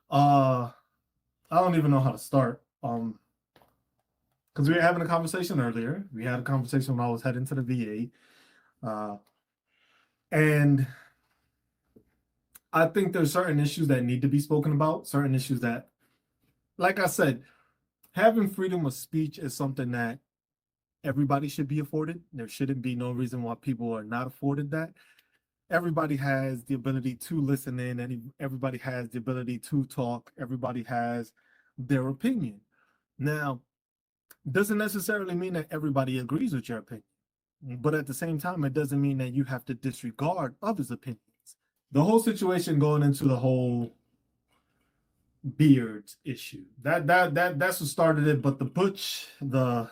Uh, I don't even know how to start. Because we were having a conversation earlier. We had a conversation when I was heading to the VA. And I think there's certain issues that need to be spoken about, certain issues that, like I said, having freedom of speech is something that everybody should be afforded. There shouldn't be no reason why people are not afforded that. Everybody has the ability to listen in, and everybody has the ability to talk. Everybody has their opinion. Now, doesn't necessarily mean that everybody agrees with your opinion. But at the same time, it doesn't mean that you have to disregard others' opinions. The whole situation going into the whole beard issue. That's what started it. But the Butch, I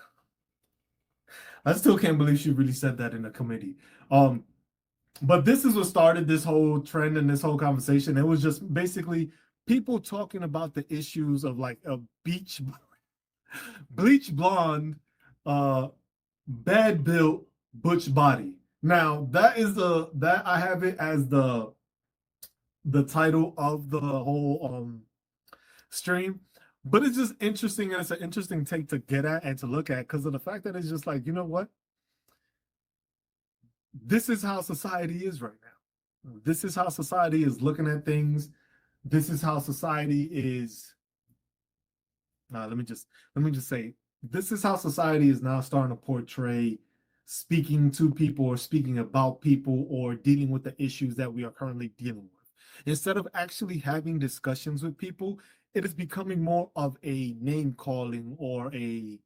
still can't believe she really said that in a committee. But this is what started this whole trend and this whole conversation. It was just basically people talking about the issues of like a bleach blonde, bad built butch body. Now that I have it as the title of the whole stream, but it's just interesting, and it's an interesting take to get at and to look at because of the fact that it's just like, you know what, this is how society is right now. This is how society is looking at things. This is how society is. Let me just say, this is how society is now starting to portray speaking to people or speaking about people or dealing with the issues that we are currently dealing with. Instead of actually having discussions with people, it is becoming more of a name calling or a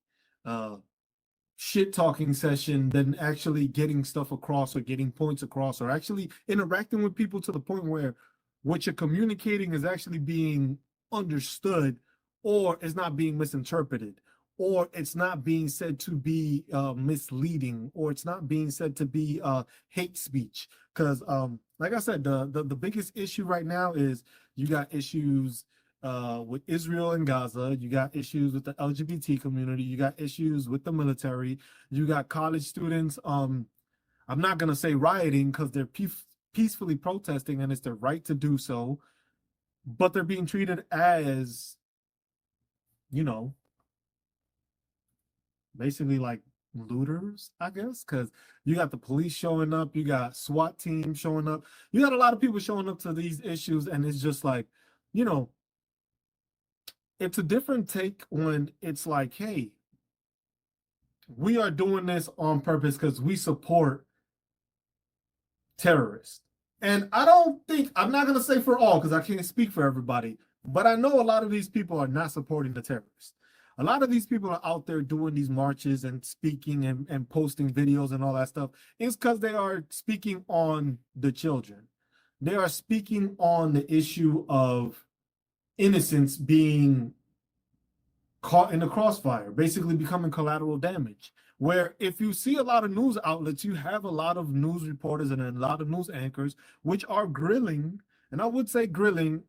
shit talking session than actually getting stuff across or getting points across or actually interacting with people to the point where what you're communicating is actually being understood, or it's not being misinterpreted, or it's not being said to be misleading, or it's not being said to be hate speech. Because like I said, the biggest issue right now is you got issues with Israel and Gaza. You got issues with the LGBT community. You got issues with the military. You got college students. I'm not gonna say rioting because they're peacefully protesting and it's their right to do so, but they're being treated as, you know, basically like looters, I guess, because you got the police showing up, you got SWAT teams showing up, you got a lot of people showing up to these issues, and it's just like, you know, it's a different take when it's like, hey, we are doing this on purpose because we support terrorists. And I don't think, I'm not going to say for all because I can't speak for everybody, but I know a lot of these people are not supporting the terrorists. A lot of these people are out there doing these marches and speaking and posting videos and all that stuff. It's because they are speaking on the children. They are speaking on the issue of innocence being caught in the crossfire, basically becoming collateral damage. Where if you see a lot of news outlets, you have a lot of news reporters and a lot of news anchors, which are grilling, and I would say grilling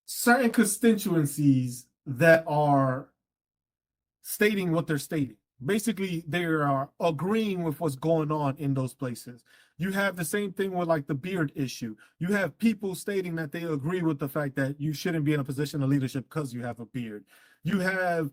certain constituencies that are stating what they're stating. Basically, they are agreeing with what's going on in those places. You have the same thing with like the beard issue. You have people stating that they agree with the fact that you shouldn't be in a position of leadership because you have a beard. You have,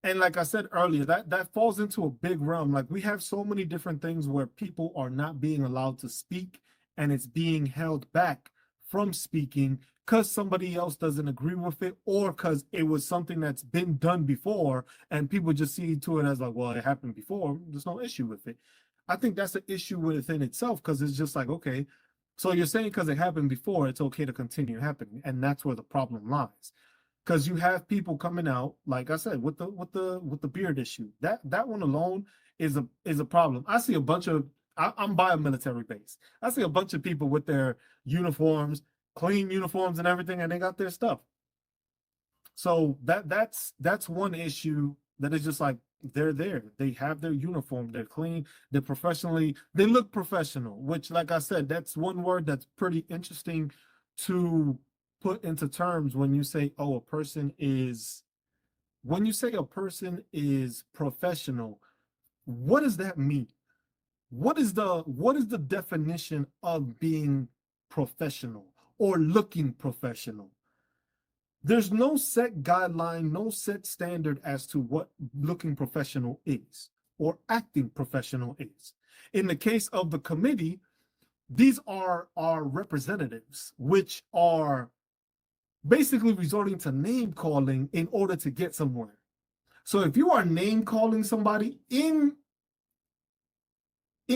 and like I said earlier, that falls into a big realm. Like we have so many different things where people are not being allowed to speak, and it's being held back from speaking because somebody else doesn't agree with it, or because it was something that's been done before and people just see to it as like, well, it happened before, there's no issue with it. I think that's an issue within itself, because it's just like, okay, so you're saying because it happened before, it's okay to continue happening, and that's where the problem lies. Because you have people coming out, like I said, with the beard issue. That one alone is a problem. I see a bunch of I'm by a military base. I see a bunch of people with their uniforms, clean uniforms and everything, and they got their stuff. So that's one issue that is just like, they're there. They have their uniform. They're clean. They're professionally. They look professional, which, like I said, that's one word that's pretty interesting to put into terms when you say, oh, when you say a person is professional, what does that mean? What is the definition of being professional or looking professional? There's no set guideline, no set standard as to what looking professional is or acting professional is. In the case of the committee, these are our representatives, which are basically resorting to name calling in order to get somewhere. So if you are name calling somebody in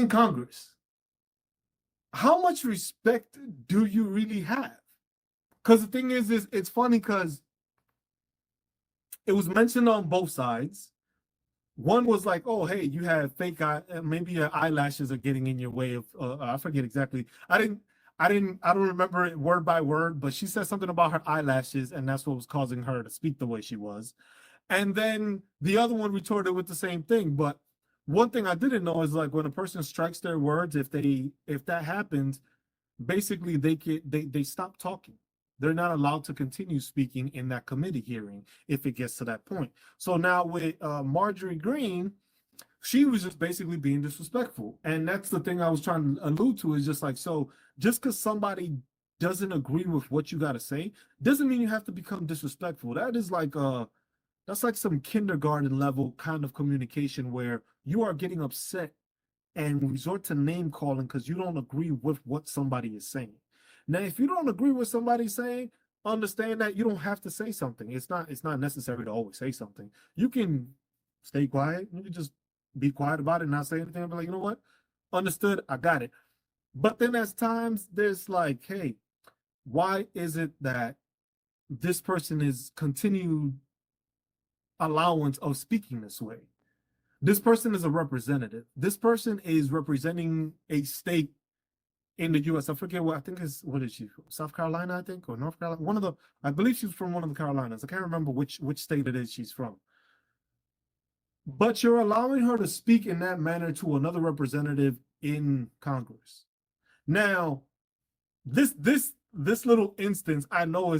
Congress, how much respect do you really have? Because the thing is it's funny because it was mentioned on both sides. One was like, oh, hey, you have fake maybe your eyelashes are getting in your way of, I forget exactly. I don't remember it word by word, but she said something about her eyelashes, and that's what was causing her to speak the way she was. And then the other one retorted with the same thing. But one thing I didn't know is like when a person strikes their words, if that happens, basically they stop talking. They're not allowed to continue speaking in that committee hearing if it gets to that point. So now with Marjorie Greene, she was just basically being disrespectful. And that's the thing I was trying to allude to, is just like, so just because somebody doesn't agree with what you got to say doesn't mean you have to become disrespectful. That is like that's like some kindergarten level kind of communication where you are getting upset and resort to name calling because you don't agree with what somebody is saying. Now, if you don't agree with somebody saying, understand that you don't have to say something. It's not necessary to always say something. You can stay quiet. You can just be quiet about it and not say anything. Be like, you know what? Understood. I got it. But then there's times there's like, hey, why is it that this person is continued allowance of speaking this way? This person is a representative. This person is representing a state in the U.S. I forget what, I think is, what is she from? South Carolina, I think, or North Carolina. One of the, I believe she's from one of the Carolinas. I can't remember which state it is she's from. But you're allowing her to speak in that manner to another representative in Congress. Now, this little instance I know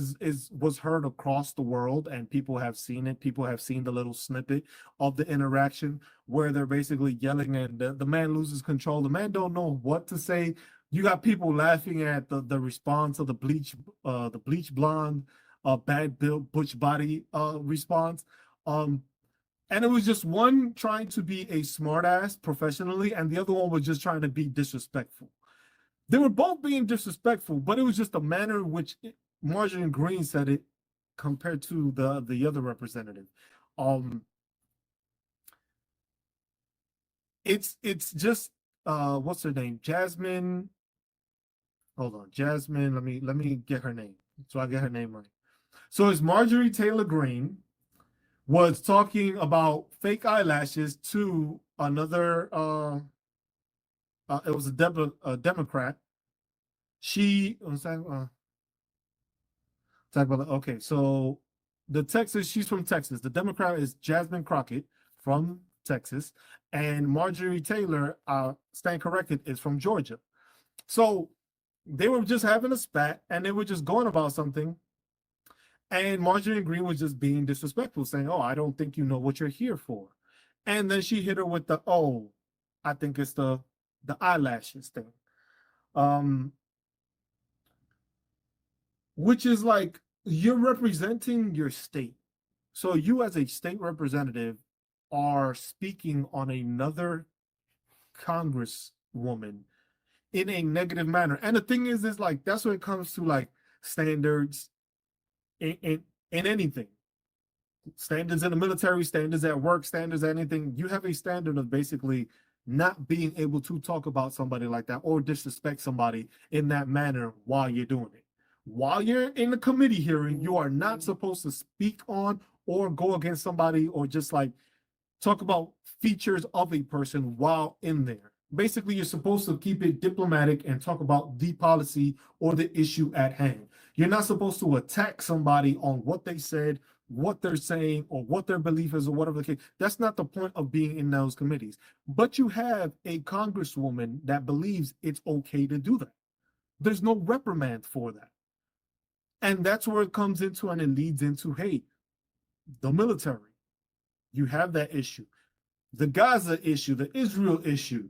was heard across the world, and people have seen it. People have seen the little snippet of the interaction where they're basically yelling and the man loses control. The man don't know what to say. You got people laughing at the response of the bleach blonde, bad built butch body response. And it was just one trying to be a smartass professionally, and the other one was just trying to be disrespectful. They were both being disrespectful, but it was just the manner in which Marjorie Greene said it compared to the other representative. It's just what's her name? Jasmine. Hold on, Jasmine. Let me get her name so I get her name right. So it's Marjorie Taylor Greene was talking about fake eyelashes to another. It was a Democrat. She was talking about, okay, so she's from Texas. The Democrat is Jasmine Crockett from Texas, and Marjorie Taylor, stand corrected, is from Georgia. So they were just having a spat, and they were just going about something. And Marjorie Greene was just being disrespectful, saying, "Oh, I don't think you know what you're here for." And then she hit her with the, "Oh, I think it's the eyelashes thing," which is like, you're representing your state. So you as a state representative are speaking on another congresswoman in a negative manner. And the thing is like, that's when it comes to like standards in anything. Standards in the military, standards at work, standards at anything. You have a standard of basically not being able to talk about somebody like that or disrespect somebody in that manner while you're doing it. While you're in a committee hearing, you are not supposed to speak on or go against somebody or just like talk about features of a person while in there. Basically, you're supposed to keep it diplomatic and talk about the policy or the issue at hand. You're not supposed to attack somebody on what they said, what they're saying, or what their belief is, or whatever the case. That's not the point of being in those committees. But you have a congresswoman that believes it's okay to do that. There's no reprimand for that. And that's where it comes into, and it leads into, hey, the military, you have that issue. The Gaza issue, the Israel issue,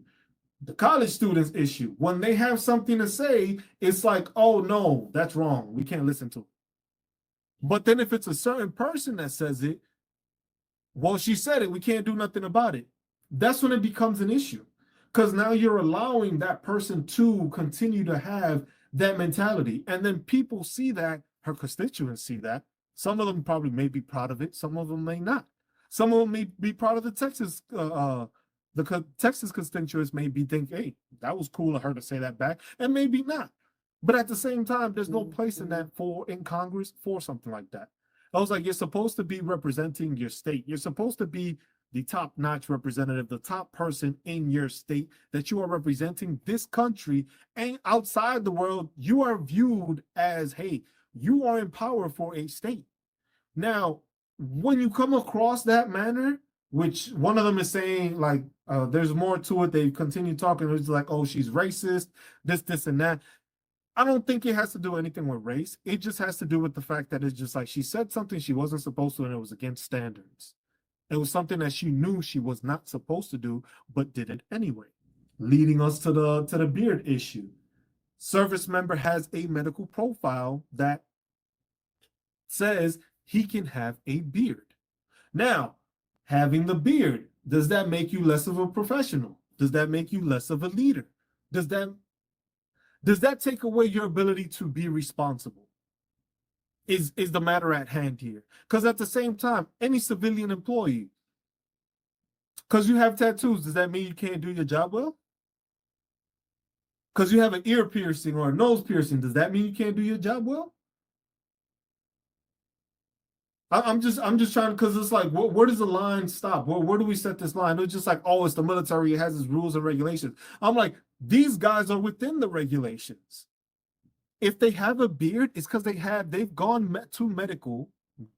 the college students issue. When they have something to say, it's like, oh no, that's wrong. We can't listen to it. But then if it's a certain person that says it, well, she said it, we can't do nothing about it. That's when it becomes an issue. Because now you're allowing that person to continue to have that mentality. And then people see that, her constituents see that. Some of them probably may be proud of it. Some of them may not. Some of them may be proud of the Texas Texas constituents may be think, hey, that was cool of her to say that back, and maybe not. But at the same time, there's no place in that in Congress for something like that. I was like, you're supposed to be representing your state. You're supposed to be the top-notch representative, the top person in your state, that you are representing this country, and outside the world, you are viewed as, hey, you are in power for a state. Now, when you come across that manner, which one of them is saying, like, there's more to it, they continue talking, it's like, oh, she's racist, this, and that. I don't think it has to do anything with race. It just has to do with the fact that it's just like she said something she wasn't supposed to, and it was against standards. It was something that she knew she was not supposed to do, but did it anyway. Leading us to the beard issue. Service member has a medical profile that says he can have a beard. Now, having the beard, does that make you less of a professional? Does that make you less of a leader? Does that take away your ability to be responsible? Is the matter at hand here? Because at the same time, any civilian employee, because you have tattoos, does that mean you can't do your job well? Because you have an ear piercing or a nose piercing, does that mean you can't do your job well? I'm just trying, because it's like, where does the line stop? Where do we set this line? It's just like, oh, it's the military, it has its rules and regulations. I'm like, these guys are within the regulations. If they have a beard, it's because they've gone to medical,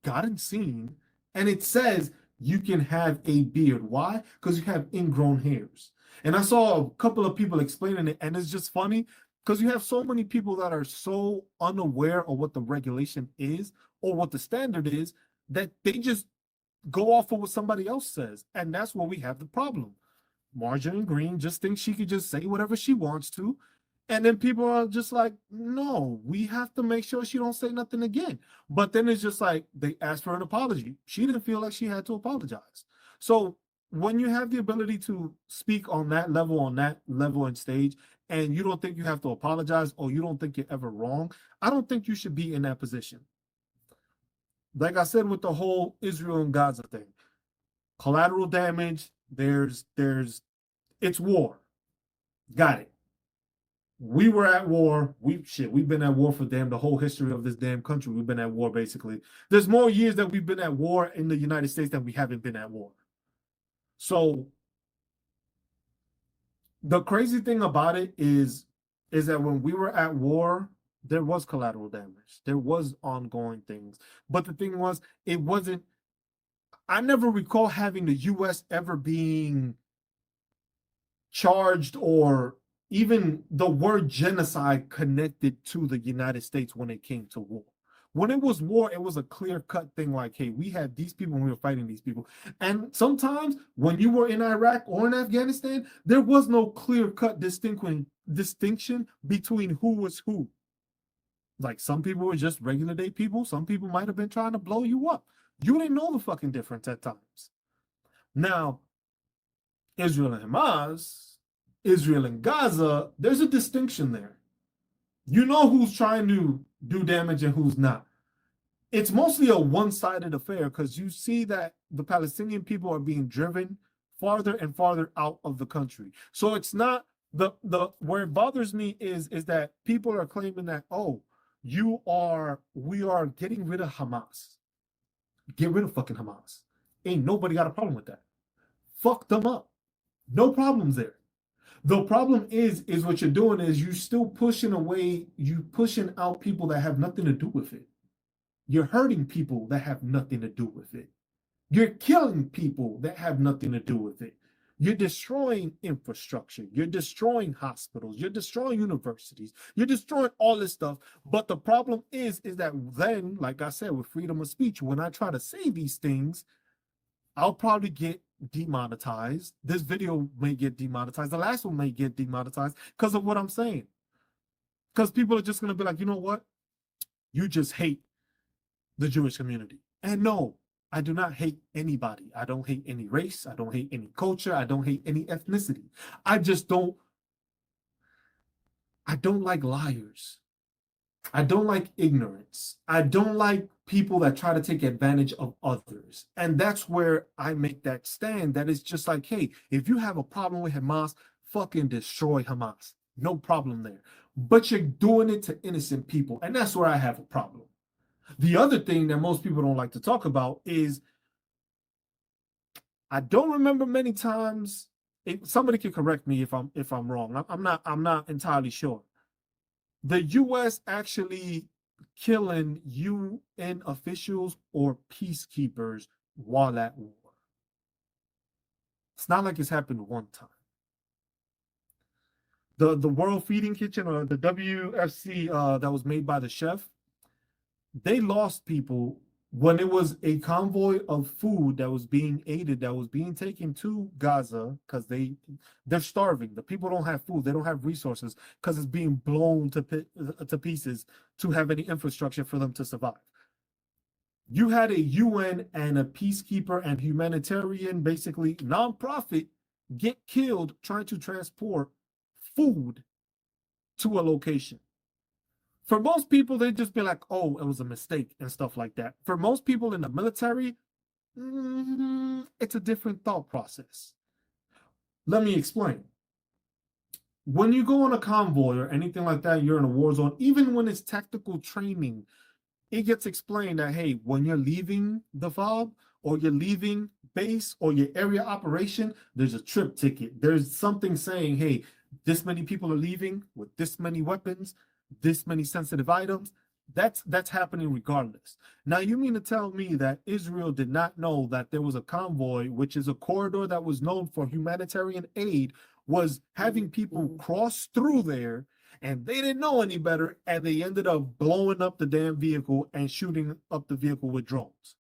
gotten seen, and it says you can have a beard. Why? Because you have ingrown hairs. And I saw a couple of people explaining it, and it's just funny because you have so many people that are so unaware of what the regulation is or what the standard is that they just go off of what somebody else says. And that's where we have the problem. Marjorie Green just thinks she could just say whatever she wants to. And then people are just like, no, we have to make sure she don't say nothing again. But then it's just like, they asked for an apology. She didn't feel like she had to apologize. So when you have the ability to speak on that level and stage, and you don't think you have to apologize, or you don't think you're ever wrong, I don't think you should be in that position. Like I said, with the whole Israel and Gaza thing, collateral damage, it's war. Got it. We were at war. We've been at war for the whole history of this damn country. We've been at war, basically. There's more years that we've been at war in the United States than we haven't been at war. So the crazy thing about it is that when we were at war, there was collateral damage. There was ongoing things. But the thing was, I never recall having the U.S. ever being charged, or even the word genocide connected to the United States when it came to war. When it was war, it was a clear-cut thing like, hey, we had these people and we were fighting these people. And sometimes when you were in Iraq or in Afghanistan, there was no clear-cut distinction between who was who. Like, some people were just regular day people. Some people might have been trying to blow you up. You didn't know the fucking difference at times. Now, Israel and Hamas, Israel and Gaza, there's a distinction there. You know who's trying to do damage and who's not. It's mostly a one-sided affair, because you see that the Palestinian people are being driven farther and farther out of the country. So it's not where it bothers me is that people are claiming that, oh, we are getting rid of Hamas. Get rid of fucking Hamas. Ain't nobody got a problem with that. Fuck them up. No problems there. The problem is what you're doing is you still pushing out people that have nothing to do with it. You're hurting people that have nothing to do with it. You're killing people that have nothing to do with it. You're destroying infrastructure. You're destroying hospitals. You're destroying universities. You're destroying all this stuff. But the problem is that then, like I said, with freedom of speech, when I try to say these things, I'll probably get demonetized. This video may get demonetized. The last one may get demonetized because of what I'm saying. Because people are just going to be like, you know what? You just hate. the Jewish community. And no, I do not hate anybody. I don't hate any race. I don't hate any culture. I don't hate any ethnicity. I just don't, I don't like liars. I don't like ignorance. I don't like people that try to take advantage of others. And that's where I make that stand that it's just like, hey, if you have a problem with Hamas, fucking destroy Hamas. No problem there. But you're doing it to innocent people. And that's where I have a problem. The other thing that most people don't like to talk about is I don't remember many times. Somebody can correct me if I'm wrong. I'm not entirely sure. The U.S. actually killing UN officials or peacekeepers while at war. It's not like it's happened one time. The World Feeding Kitchen, or the WFC, that was made by the chef, they lost people when it was a convoy of food that was being aided, that was being taken to Gaza, because they're starving. The people don't have food. They don't have resources because it's being blown to pieces to have any infrastructure for them to survive. You had a UN and a peacekeeper and humanitarian, basically nonprofit, get killed trying to transport food to a location. For most people, they'd just be like, oh, it was a mistake and stuff like that. For most people in the military, it's a different thought process. Let me explain. When you go on a convoy or anything like that, you're in a war zone, even when it's tactical training, it gets explained that, hey, when you're leaving the FOB or you're leaving base or your area operation, there's a trip ticket. There's something saying, hey, this many people are leaving with this many weapons, this many sensitive items. That's happening regardless. Now, you mean to tell me that Israel did not know that there was a convoy, which is a corridor that was known for humanitarian aid, was having people cross through there, and they didn't know any better, and they ended up blowing up the damn vehicle and shooting up the vehicle with drones?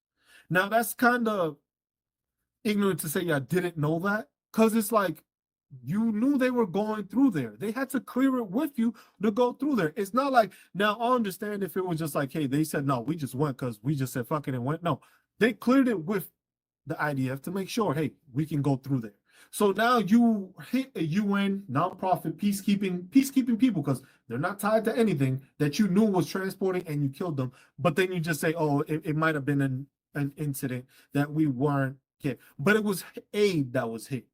Now, that's kind of ignorant to say I didn't know that, because it's like, you knew they were going through there. They had to clear it with you to go through there. It's not like, now I understand if it was just like, hey, they said, no, we just went because we just said fuck it and went. No, they cleared it with the IDF to make sure, hey, we can go through there. So now you hit a UN nonprofit peacekeeping people, because they're not tied to anything, that you knew was transporting, and you killed them. But then you just say, oh, it might have been an incident that we weren't hit. But it was aid that was hit.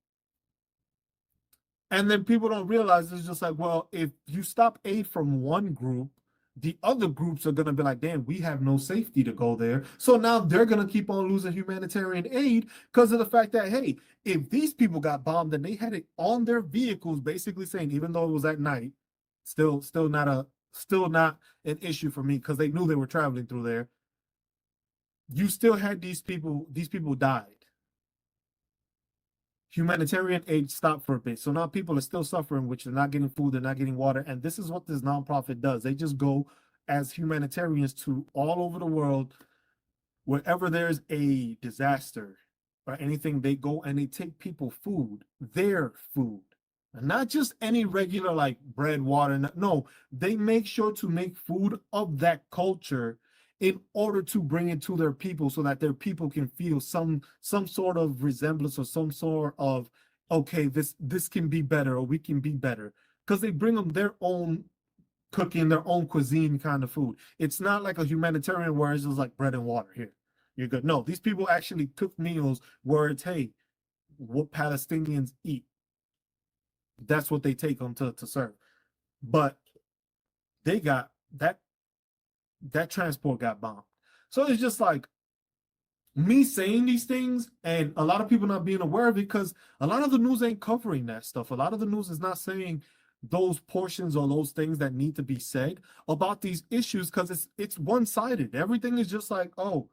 And then people don't realize, it's just like, well, if you stop aid from one group, the other groups are going to be like, damn, we have no safety to go there. So now they're going to keep on losing humanitarian aid because of the fact that, hey, if these people got bombed and they had it on their vehicles, basically saying, even though it was at night, still not an issue for me, because they knew they were traveling through there. You still had these people died. Humanitarian aid stopped for a bit. So now people are still suffering, which they're not getting food, they're not getting water. And this is what this nonprofit does. They just go as humanitarians to all over the world. Wherever there's a disaster or anything, they go and they take people food, their food. And not just any regular like bread, water. No, they make sure to make food of that culture in order to bring it to their people, so that their people can feel some sort of resemblance, or some sort of, okay, this can be better, or we can be better, because they bring them their own cooking, their own cuisine kind of food. It's not like a humanitarian where it's just like bread and water, here, you're good. No, these people actually cook meals where it's, hey, what Palestinians eat, that's what they take them to serve. But they got that transport got bombed. So it's just like, me saying these things and a lot of people not being aware of it, because a lot of the news ain't covering that stuff. A lot of the news is not saying those portions or those things that need to be said about these issues, because it's one-sided. Everything is just like, oh,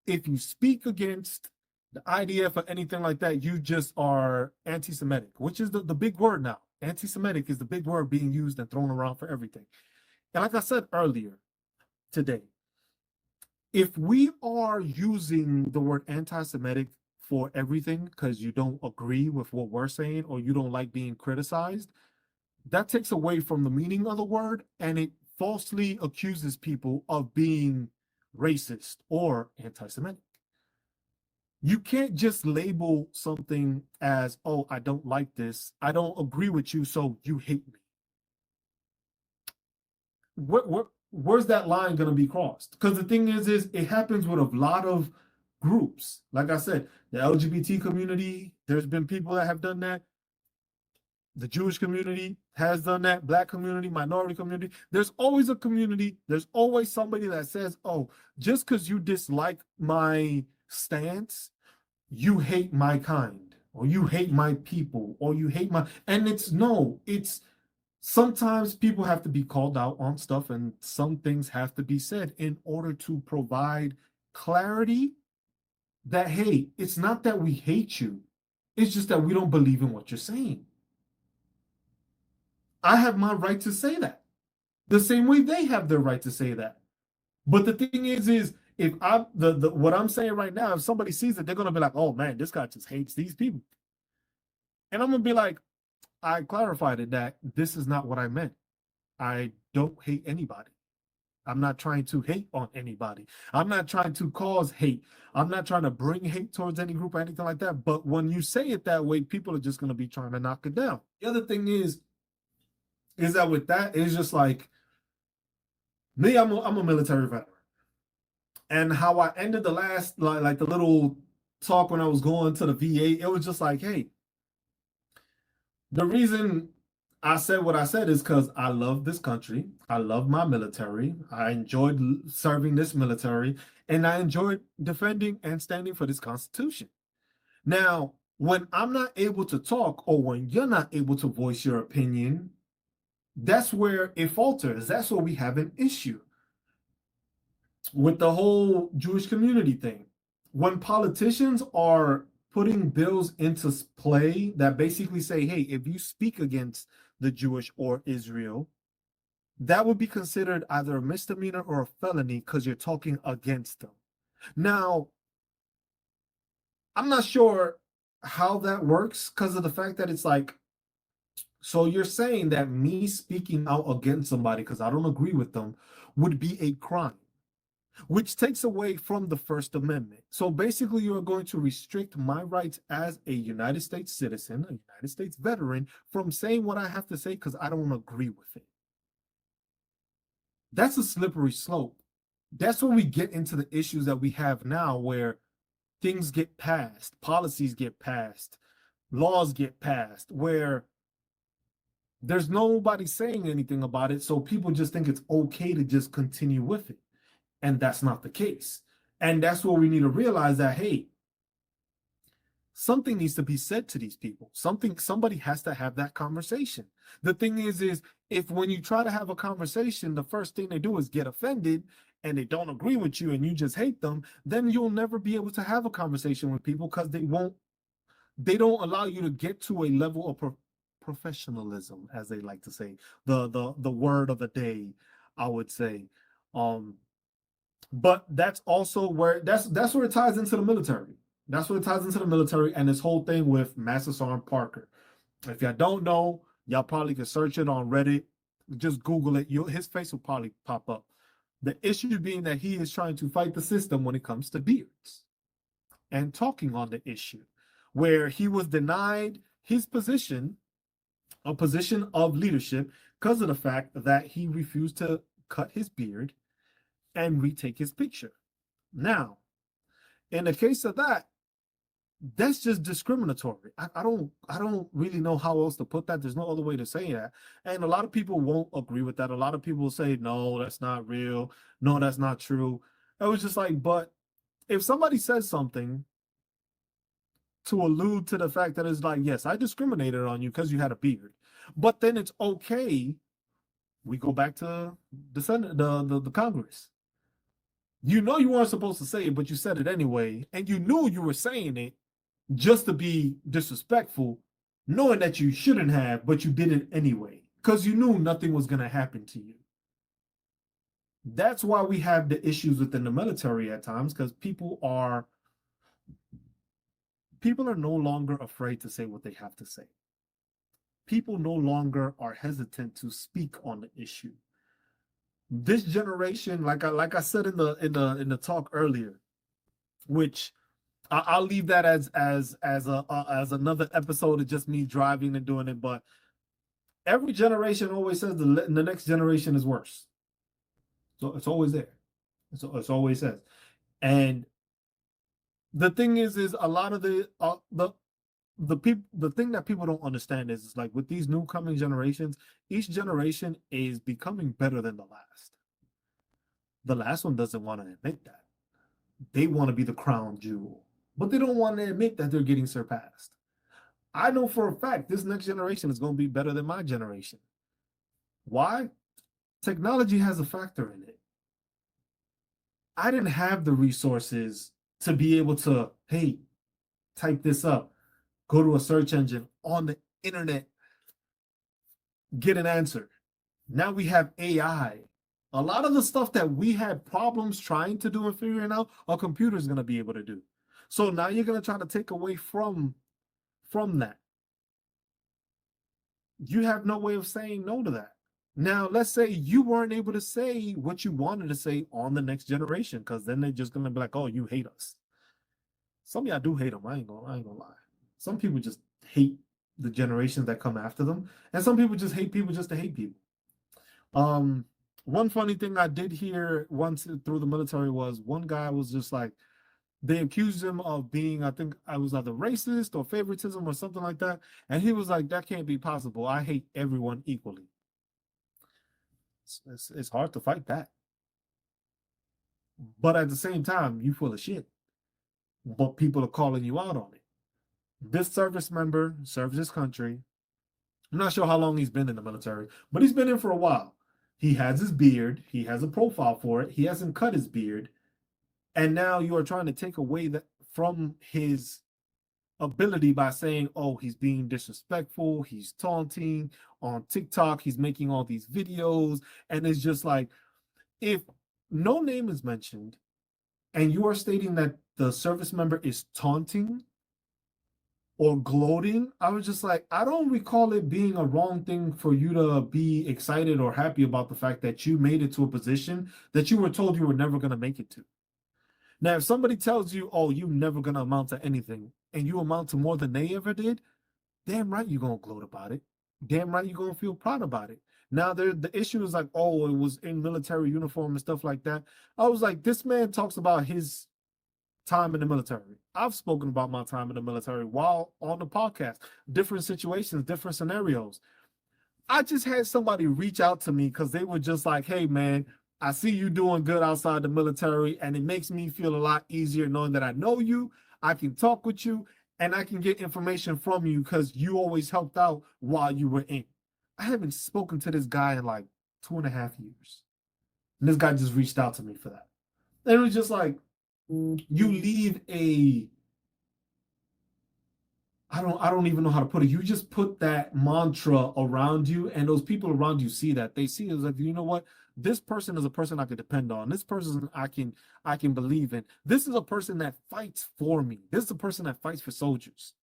if you speak against the IDF or anything like that, you just are anti-Semitic, which is the big word now. Anti-Semitic is the big word being used and thrown around for everything. And like I said earlier today, if we are using the word anti-Semitic for everything because you don't agree with what we're saying or you don't like being criticized, that takes away from the meaning of the word, and it falsely accuses people of being racist, or anti-Semitic. You can't just label something as, oh, I don't like this, I don't agree with you, so you hate me. Where's that line going to be crossed? Because the thing is it happens with a lot of groups. Like I said, the LGBT community, there's been people that have done that. The Jewish community has done that. Black community, minority community. There's always a community. There's always somebody that says, oh, just because you dislike my stance, you hate my kind, or you hate my people, or you hate my, and it's sometimes people have to be called out on stuff, and some things have to be said in order to provide clarity that, hey, it's not that we hate you, it's just that we don't believe in what you're saying. I have my right to say that, the same way they have their right to say that. But the thing is if I the what I'm saying right now, if somebody sees it, they're gonna be like, oh man, this guy just hates these people. And I'm gonna be like, I clarified it that this is not what I meant. I don't hate anybody. I'm not trying to hate on anybody. I'm not trying to cause hate. I'm not trying to bring hate towards any group or anything like that. But when you say it that way, people are just going to be trying to knock it down. The other thing is that with that, it's just like me, I'm a military veteran. And how I ended the last, like the little talk when I was going to the VA, it was just like, hey, the reason I said what I said is because I love this country. I love my military. I enjoyed serving this military, and I enjoyed defending and standing for this Constitution. Now, when I'm not able to talk, or when you're not able to voice your opinion, that's where it falters. That's where we have an issue with the whole Jewish community thing. When politicians are putting bills into play that basically say, hey, if you speak against the Jewish or Israel, that would be considered either a misdemeanor or a felony because you're talking against them. Now, I'm not sure how that works because of the fact that it's like, so you're saying that me speaking out against somebody because I don't agree with them would be a crime, which takes away from the First Amendment. So basically, you're going to restrict my rights as a United States citizen, a United States veteran, from saying what I have to say because I don't agree with it. That's a slippery slope. That's when we get into the issues that we have now, where things get passed, policies get passed, laws get passed, where there's nobody saying anything about it. So people just think it's okay to just continue with it. And that's not the case. And that's where we need to realize that, hey, something needs to be said to these people. Somebody has to have that conversation. The thing is if when you try to have a conversation, the first thing they do is get offended and they don't agree with you and you just hate them, then you'll never be able to have a conversation with people because they don't allow you to get to a level of professionalism, as they like to say, the word of the day, I would say. But that's also where that's where it ties into the military. That's where it ties into the military and this whole thing with Master Sergeant Parker. If y'all don't know, y'all probably can search it on Reddit. Just Google it. His face will probably pop up. The issue being that he is trying to fight the system when it comes to beards and talking on the issue, where he was denied his position, a position of leadership, because of the fact that he refused to cut his beard and retake his picture. Now, in the case of that, that's just discriminatory. I don't really know how else to put that. There's no other way to say that. And a lot of people won't agree with that. A lot of people will say, no, that's not real. No, that's not true. It was just like, but if somebody says something to allude to the fact that it's like, yes, I discriminated on you because you had a beard, but then it's okay. We go back to the Senate, the Congress. You know you weren't supposed to say it, but you said it anyway, and you knew you were saying it just to be disrespectful, knowing that you shouldn't have, but you did it anyway because you knew nothing was going to happen to you. That's why we have the issues within the military at times, because people are no longer afraid to say what they have to say. People no longer are hesitant to speak on the issue. this generation, like I said in the talk earlier, which I'll leave that as another episode of just me driving and doing it. But every generation always says the next generation is worse. So it's always there. It's always says. And the thing is a lot of the people, the thing that people don't understand is like with these new coming generations, each generation is becoming better than the last. The last one doesn't want to admit that. They want to be the crown jewel, but they don't want to admit that they're getting surpassed. I know for a fact this next generation is going to be better than my generation. Why? Technology has a factor in it. I didn't have the resources to be able to, hey, type this up, go to a search engine on the internet, get an answer. Now we have AI. A lot of the stuff that we had problems trying to do and figuring out, a computer is going to be able to do. So now you're going to try to take away from that. You have no way of saying no to that. Now, let's say you weren't able to say what you wanted to say on the next generation, because then they're just going to be like, oh, you hate us. Some of y'all do hate them. I ain't gonna lie. Some people just hate the generations that come after them. And some people just hate people just to hate people. One funny thing I did hear once through the military was one guy was just like, they accused him of being, I think I was either racist or favoritism or something like that. And he was like, that can't be possible. I hate everyone equally. It's hard to fight that. But at the same time, you full of shit. But people are calling you out on it. This service member serves his country. I'm not sure how long he's been in the military, but he's been in for a while. He has his beard. He has a profile for it. He hasn't cut his beard. And now you are trying to take away that from his ability by saying, oh, he's being disrespectful. He's taunting on TikTok. He's making all these videos. And it's just like, if no name is mentioned and you are stating that the service member is taunting or gloating, I was just like, I don't recall it being a wrong thing for you to be excited or happy about the fact that you made it to a position that you were told you were never going to make it to. Now, if somebody tells you, oh, you're never going to amount to anything, and you amount to more than they ever did, damn right you're going to gloat about it. Damn right you're going to feel proud about it. Now, the issue is like, oh, it was in military uniform and stuff like that. I was like, this man talks about his time in the military. I've spoken about my time in the military while on the podcast, different situations, different scenarios. I just had somebody reach out to me because they were just like, hey, man, I see you doing good outside the military, and it makes me feel a lot easier knowing that I know you, I can talk with you, and I can get information from you because you always helped out while you were in. I haven't spoken to this guy in like 2.5 years. And this guy just reached out to me for that. And it was just like, you leave a, I don't even know how to put it. You just put that mantra around you, and those people around you see that. They see it as like, you know what? This person is a person I can depend on. This person I can believe in. This is a person that fights for me. This is a person that fights for soldiers.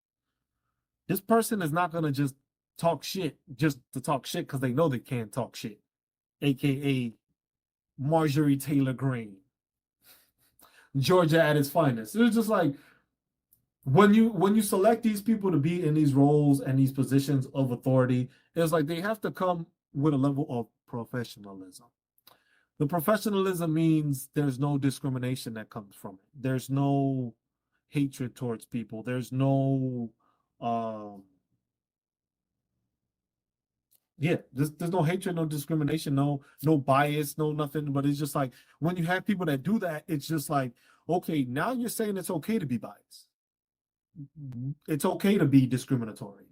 This person is not gonna just talk shit just to talk shit because they know they can't talk shit. AKA Marjorie Taylor Greene. Georgia at its finest. It was just like, when you select these people to be in these roles and these positions of authority, it's like they have to come with a level of professionalism. The professionalism means there's no discrimination that comes from it. There's no hatred towards people. There's no there's no hatred, no discrimination, no bias, no nothing. But it's just like, when you have people that do that, it's just like, okay, now you're saying it's okay to be biased. It's okay to be discriminatory.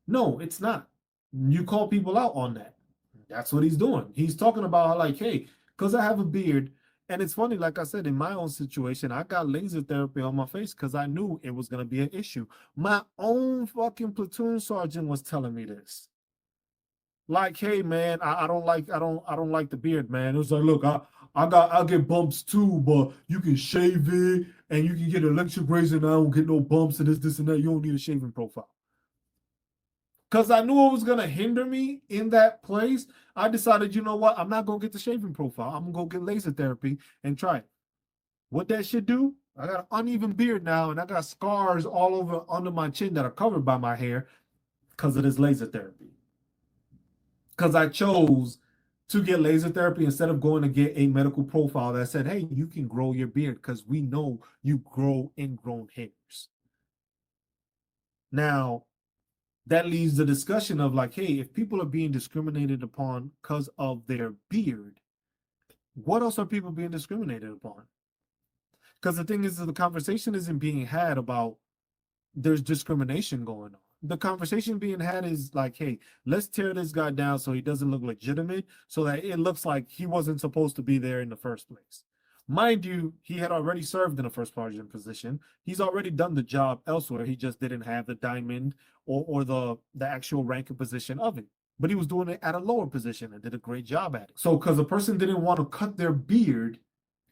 No, it's not. You call people out on that. That's what he's doing. He's talking about like, hey, because I have a beard. And it's funny, like I said, in my own situation, I got laser therapy on my face because I knew it was going to be an issue. My own fucking platoon sergeant was telling me this. Like, hey man, I don't like the beard, man. It was like, look, I'll get bumps too, but you can shave it and you can get electric razor and I don't get no bumps and this and that. You don't need a shaving profile. because I knew it was gonna hinder me in that place. I decided, you know what? I'm not gonna get the shaving profile. I'm gonna go get laser therapy and try it. What that should do? I got an uneven beard now, and I got scars all over under my chin that are covered by my hair because of this laser therapy. Because I chose to get laser therapy instead of going to get a medical profile that said, hey, you can grow your beard because we know you grow ingrown hairs. Now, that leaves the discussion of like, hey, if people are being discriminated upon because of their beard, what else are people being discriminated upon? Because the thing is, the conversation isn't being had about there's discrimination going on. The conversation being had is like, hey, let's tear this guy down so he doesn't look legitimate, so that it looks like he wasn't supposed to be there in the first place. Mind you, he had already served in a first sergeant position. He's already done the job elsewhere. He just didn't have the diamond or the actual rank and position of it. But he was doing it at a lower position and did a great job at it. So because the person didn't want to cut their beard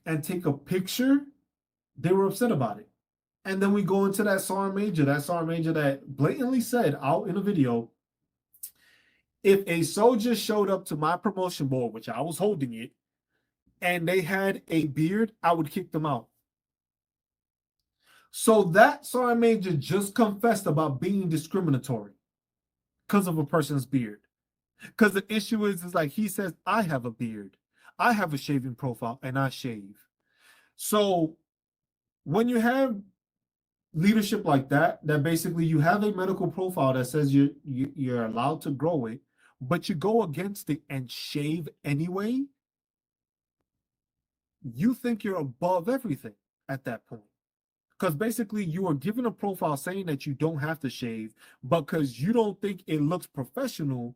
and take a picture, they were upset about it. And then we go into that sergeant major that blatantly said out in a video, if a soldier showed up to my promotion board, which I was holding it, and they had a beard, I would kick them out. So that sergeant major just confessed about being discriminatory because of a person's beard. Because the issue is like he says, I have a beard, I have a shaving profile, and I shave. So when you have leadership like that basically you have a medical profile that says you're allowed to grow it, but you go against it and shave anyway, you think you're above everything at that point. Because basically you are given a profile saying that you don't have to shave, but because you don't think it looks professional,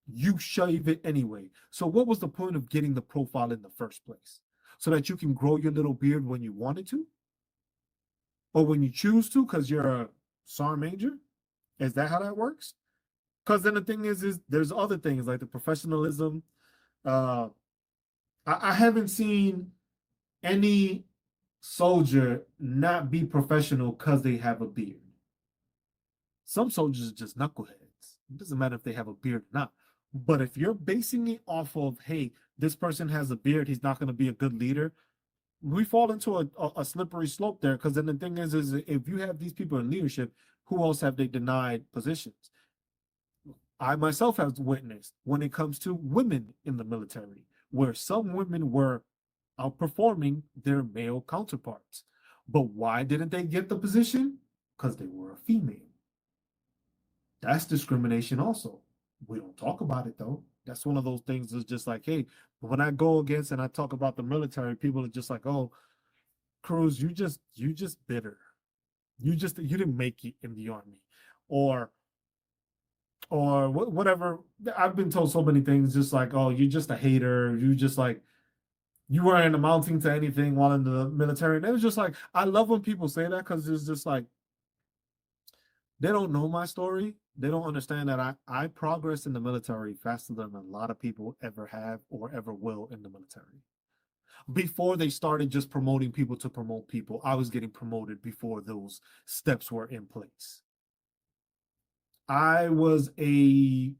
you shave it anyway. So what was the point of getting the profile in the first place? So that you can grow your little beard when you wanted to? Or when you choose to, because you're a sergeant major? Is that how that works? Because then the thing is there's other things like the professionalism. I haven't seen any soldier not be professional because they have a beard. Some soldiers are just knuckleheads. It doesn't matter if they have a beard or not. But if you're basing it off of, hey, this person has a beard, he's not going to be a good leader, we fall into a slippery slope there. Because then the thing is if you have these people in leadership, who else have they denied positions? I myself have witnessed when it comes to women in the military, where some women were outperforming their male counterparts. But why didn't they get the position? Because they were a female. That's discrimination also. We don't talk about it though. That's one of those things that's just like, hey, when I go against and I talk about the military, people are just like, oh, Cruz, you just bitter. You didn't make it in the army. Or whatever. I've been told so many things, just like, oh, you're just a hater. You just like, you weren't amounting to anything while in the military. And it was just like, I love when people say that because it's just like, they don't know my story. They don't understand that I progressed in the military faster than a lot of people ever have or ever will in the military. Before they started just promoting people to promote people, I was getting promoted before those steps were in place. I was a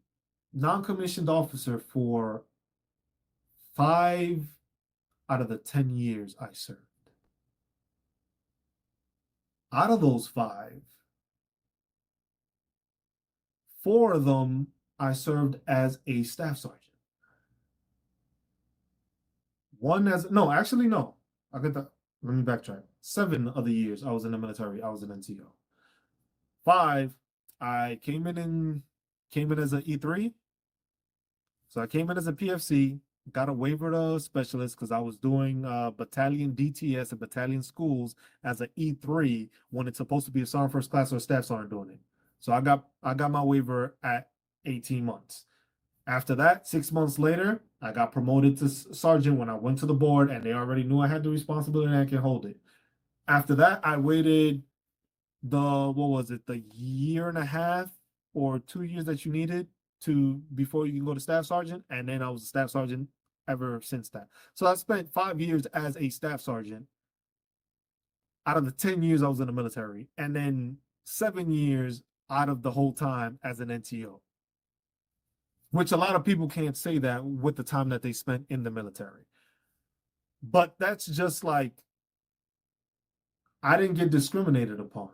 non-commissioned officer for 5 out of the 10 years I served. Out of those 5, 4 of them I served as a staff sergeant. One as no, actually no. I got that. Let me backtrack. 7 of the years I was in the military, I was an NCO. 5, I came in as an E3. So I came in as a PFC, got a waiver to specialist because I was doing battalion DTS and battalion schools as an E3 when it's supposed to be a sergeant first class or a staff sergeant doing it. So I got my waiver at 18 months. After that, 6 months later, I got promoted to sergeant when I went to the board and they already knew I had the responsibility and I can hold it. After that, I waited the year and a half or 2 years that you needed to before you can go to staff sergeant, and then I was a staff sergeant ever since that. So I spent 5 years as a staff sergeant out of the 10 years I was in the military, and then 7 years out of the whole time as an NCO, which a lot of people can't say that with the time that they spent in the military. But that's just like, I didn't get discriminated upon.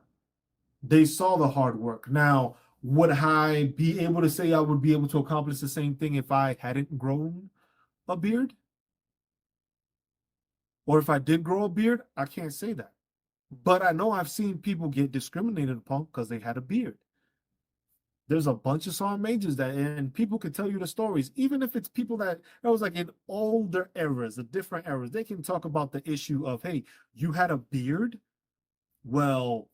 They saw the hard work. Now, would I be able to say I would be able to accomplish the same thing if I hadn't grown a beard? Or if I did grow a beard? I can't say that. But I know I've seen people get discriminated upon because they had a beard. There's a bunch of sergeant majors that, and people can tell you the stories, even if it's people that was like in older eras, the different eras, they can talk about the issue of, hey, you had a beard? Well,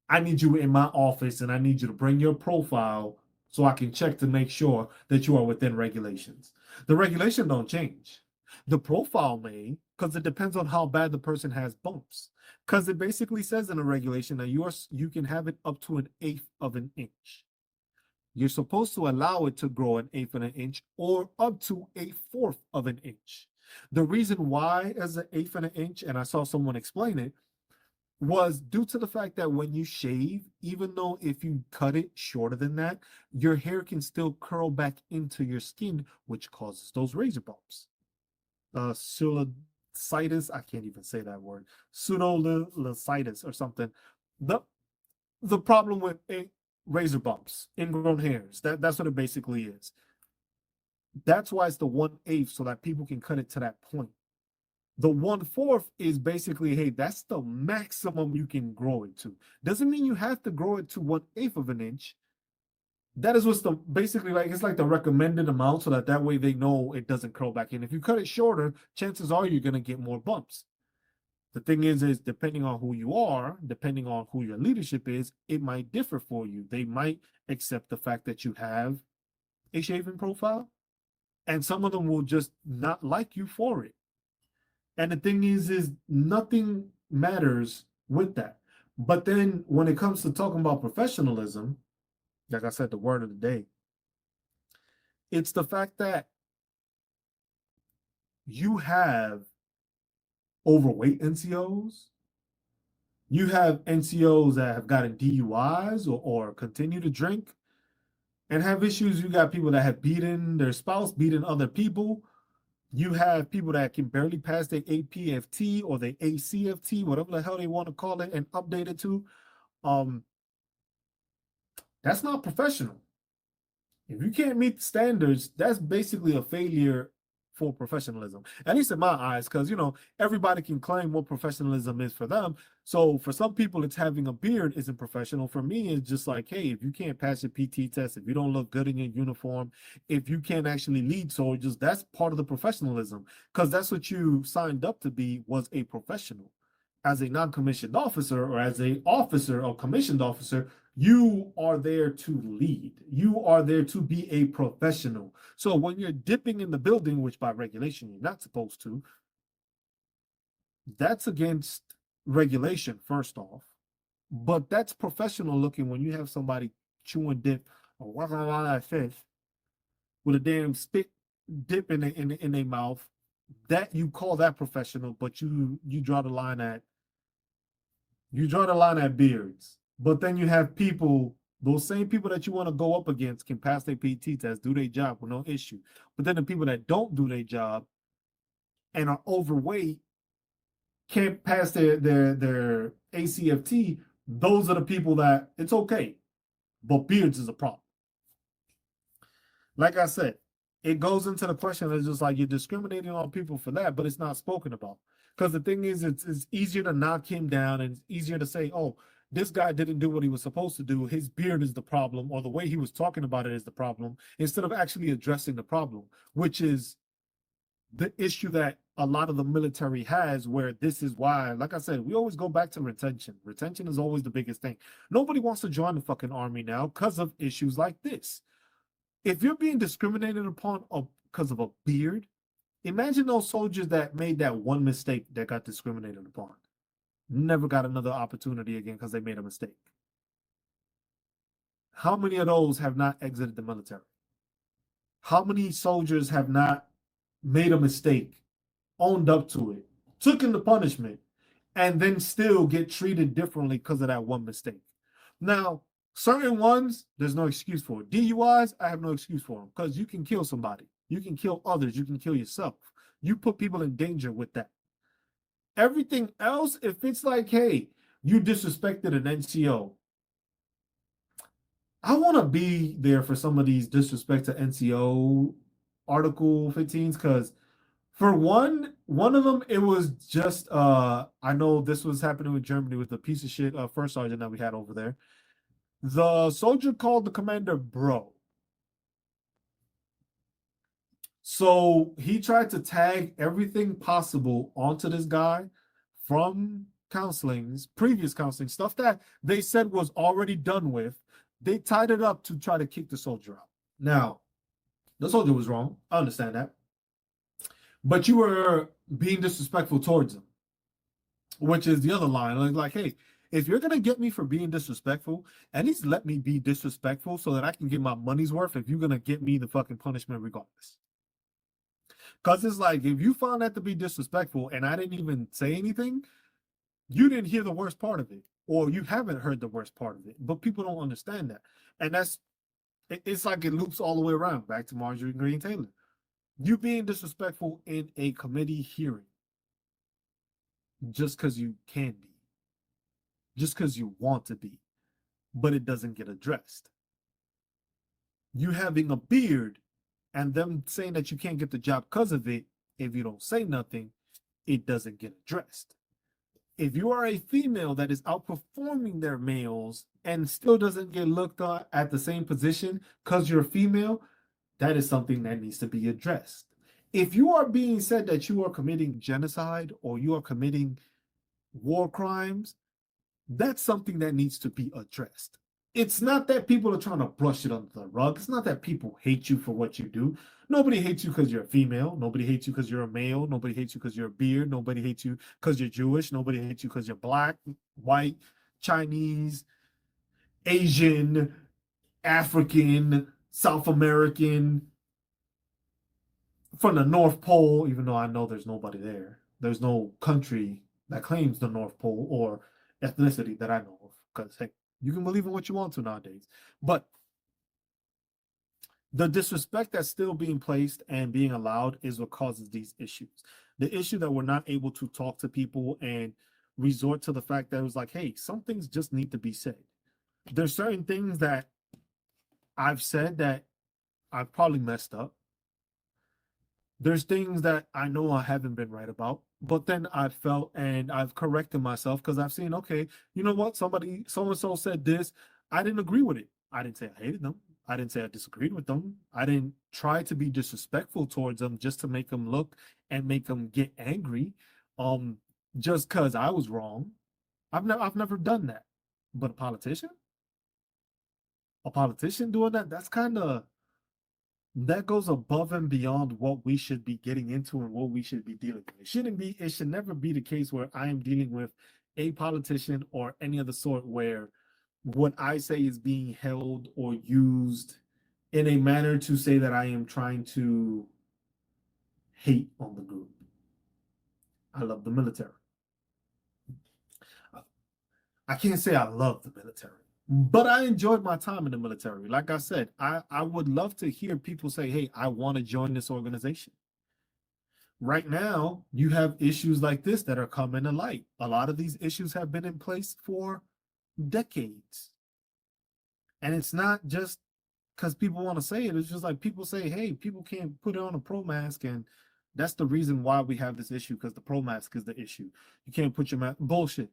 I need you in my office and I need you to bring your profile so I can check to make sure that you are within regulations. The regulation don't change. The profile may, because it depends on how bad the person has bumps. Because it basically says in the regulation that you can have it up to 1/8 of an inch. You're supposed to allow it to grow 1/8 of an inch or up to 1/4 of an inch. The reason why as 1/8 of an inch, and I saw someone explain it, was due to the fact that when you shave, even though if you cut it shorter than that, your hair can still curl back into your skin, which causes those razor bumps. Pseudocystis, I can't even say that word, pseudocystis or something. The problem with razor bumps, ingrown hairs, that's what it basically is. That's why it's the 1/8, so that people can cut it to that point. The 1/4 is basically, hey, that's the maximum you can grow it to. Doesn't mean you have to grow it to 1/8 of an inch. That is what's the basically like, it's like the recommended amount, so that way they know it doesn't curl back in. If you cut it shorter, chances are you're gonna get more bumps. The thing is depending on who you are, depending on who your leadership is, it might differ for you. They might accept the fact that you have a shaven profile, and some of them will just not like you for it. And the thing is nothing matters with that. But then when it comes to talking about professionalism, like I said, the word of the day, it's the fact that you have overweight NCOs. You have NCOs that have gotten DUIs or continue to drink and have issues. You got people that have beaten their spouse, beaten other people. You have people that can barely pass their APFT or their ACFT, whatever the hell they want to call it, and update it to. That's not professional. If you can't meet the standards, that's basically a failure for professionalism, at least in my eyes, because everybody can claim what professionalism is for them. So for some people, it's having a beard isn't professional. For me, it's just like, hey, if you can't pass your PT test, if you don't look good in your uniform, if you can't actually lead soldiers, that's part of the professionalism, because that's what you signed up to be, was a professional. As a non-commissioned officer or as a officer or commissioned officer, you are there to lead. You are there to be a professional. So when you're dipping in the building, which by regulation you're not supposed to, that's against regulation, first off. But that's professional looking when you have somebody chewing dip or walking around that fifth with a damn spit dip in their mouth. That you call that professional, but you draw the line at beards. But then you have people, those same people that you want to go up against can pass their PT test, do their job with no issue. But then the people that don't do their job and are overweight, can't pass their ACFT, those are the people that it's okay. But beards is a problem. Like I said, it goes into the question, it's just like you're discriminating on people for that, but it's not spoken about. Because the thing is, it's easier to knock him down and it's easier to say, oh, this guy didn't do what he was supposed to do. His beard is the problem, or the way he was talking about it is the problem, instead of actually addressing the problem, which is the issue that a lot of the military has, where this is why, like I said, we always go back to retention. Retention is always the biggest thing. Nobody wants to join the fucking army now because of issues like this. If you're being discriminated upon because of a beard, imagine those soldiers that made that one mistake that got discriminated upon. Never got another opportunity again because they made a mistake. How many of those have not exited the military? How many soldiers have not made a mistake, owned up to it, took in the punishment, and then still get treated differently because of that one mistake? Now, Certain ones, there's no excuse for it. DUIs, I have no excuse for them because you can kill somebody. You can kill others. You can kill yourself. You put people in danger with that. Everything else, if it's like, hey, you disrespected an NCO, I want to be there for some of these disrespect to NCO Article 15s because for one of them, it was just I know this was happening with Germany with the piece of shit first sergeant that we had over there. The soldier called the commander bro. So he tried to tag everything possible onto this guy from counselings, previous counseling, stuff that they said was already done with. They tied it up to try to kick the soldier out. Now, the soldier was wrong. I understand that. But you were being disrespectful towards him, which is the other line. Like, hey, if you're going to get me for being disrespectful, at least let me be disrespectful so that I can get my money's worth if you're going to get me the fucking punishment regardless. Because it's like, if you found that to be disrespectful and I didn't even say anything, you didn't hear the worst part of it, or you haven't heard the worst part of it. But people don't understand that. And it's like it loops all the way around back to Marjorie Greene Taylor. You being disrespectful in a committee hearing just because you can be, just because you want to be, but it doesn't get addressed. You having a beard and them saying that you can't get the job because of it, if you don't say nothing, it doesn't get addressed. If you are a female that is outperforming their males and still doesn't get looked at the same position because you're a female, that is something that needs to be addressed. If you are being said that you are committing genocide or you are committing war crimes, that's something that needs to be addressed. It's not that people are trying to brush it under the rug. It's not that people hate you for what you do. Nobody hates you because you're a female. Nobody hates you because you're a male. Nobody hates you because you're a beard. Nobody hates you because you're Jewish. Nobody hates you because you're black, white, Chinese, Asian, African, South American, from the North Pole, even though I know there's nobody there. There's no country that claims the North Pole or ethnicity that I know of. Because, hey, you can believe in what you want to nowadays. But the disrespect that's still being placed and being allowed is what causes these issues. The issue that we're not able to talk to people and resort to the fact that it was like, hey, some things just need to be said. There's certain things that I've said that I've probably messed up. There's things that I know I haven't been right about, but then I've felt and I've corrected myself because I've seen, okay, you know what? Somebody, so-and-so said this. I didn't agree with it. I didn't say I hated them. I didn't say I disagreed with them. I didn't try to be disrespectful towards them just to make them look and make them get angry. Just because I was wrong. I've never done that. But a politician doing that, that's kind of, that goes above and beyond what we should be getting into and what we should be dealing with. It should never be the case where I am dealing with a politician or any other sort where what I say is being held or used in a manner to say that I am trying to hate on the group. I love the military. I can't say I love the military, but I enjoyed my time in the military. Like I said, I would love to hear people say, hey, I want to join this organization. Right now, you have issues like this that are coming to light. A lot of these issues have been in place for decades. And it's not just because people want to say it. It's just like people say, hey, people can't put on a pro mask. And that's the reason why we have this issue, because the pro mask is the issue. You can't put your mask. Bullshit.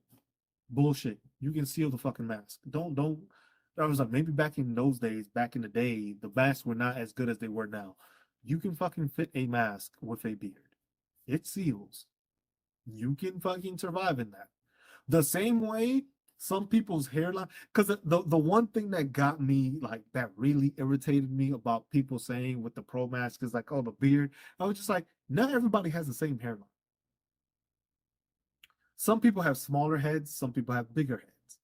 Bullshit. You can seal the fucking mask. Don't. I was like, maybe back in those days, back in the day, the masks were not as good as they were now. You can fucking fit a mask with a beard. It seals. You can fucking survive in that. The same way some people's hairline, because the one thing that got me, like, that really irritated me about people saying with the pro mask is like, oh, the beard. I was just like, not everybody has the same hairline. Some people have smaller heads, some people have bigger heads.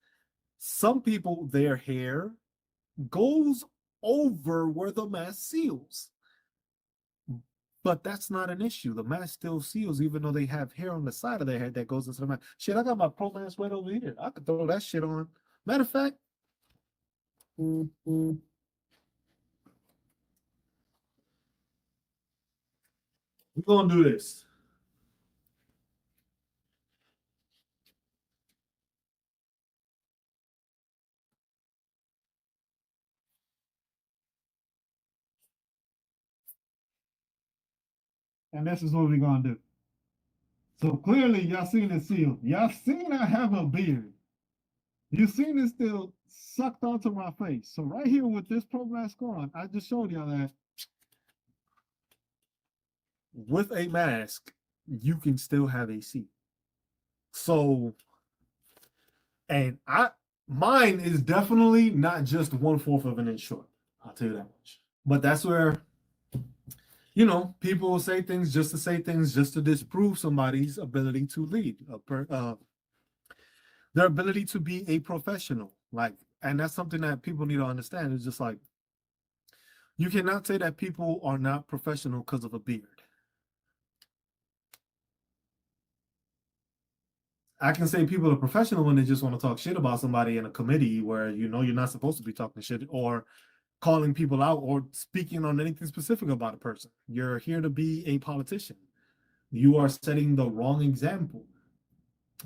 Some people, their hair goes over where the mask seals. But that's not an issue. The mask still seals, even though they have hair on the side of their head that goes into the mask. Shit, I got my pro mask right over here. I could throw that shit on. Matter of fact, We're gonna do this. And this is what we're gonna do. So clearly, y'all seen it sealed. Y'all seen I have a beard. You seen it still sucked onto my face. So right here with this pro mask on, I just showed y'all that with a mask, you can still have a seat. So, and mine is definitely not just 1/4 of an inch short. I'll tell you that much. But that's where, people will say things just to say things, just to disprove somebody's ability to lead, their ability to be a professional. Like, and that's something that people need to understand. It's just like, you cannot say that people are not professional because of a beard. I can say people are professional when they just want to talk shit about somebody in a committee where you're not supposed to be talking shit or calling people out or speaking on anything specific about a person. You're here to be a politician. You are setting the wrong example.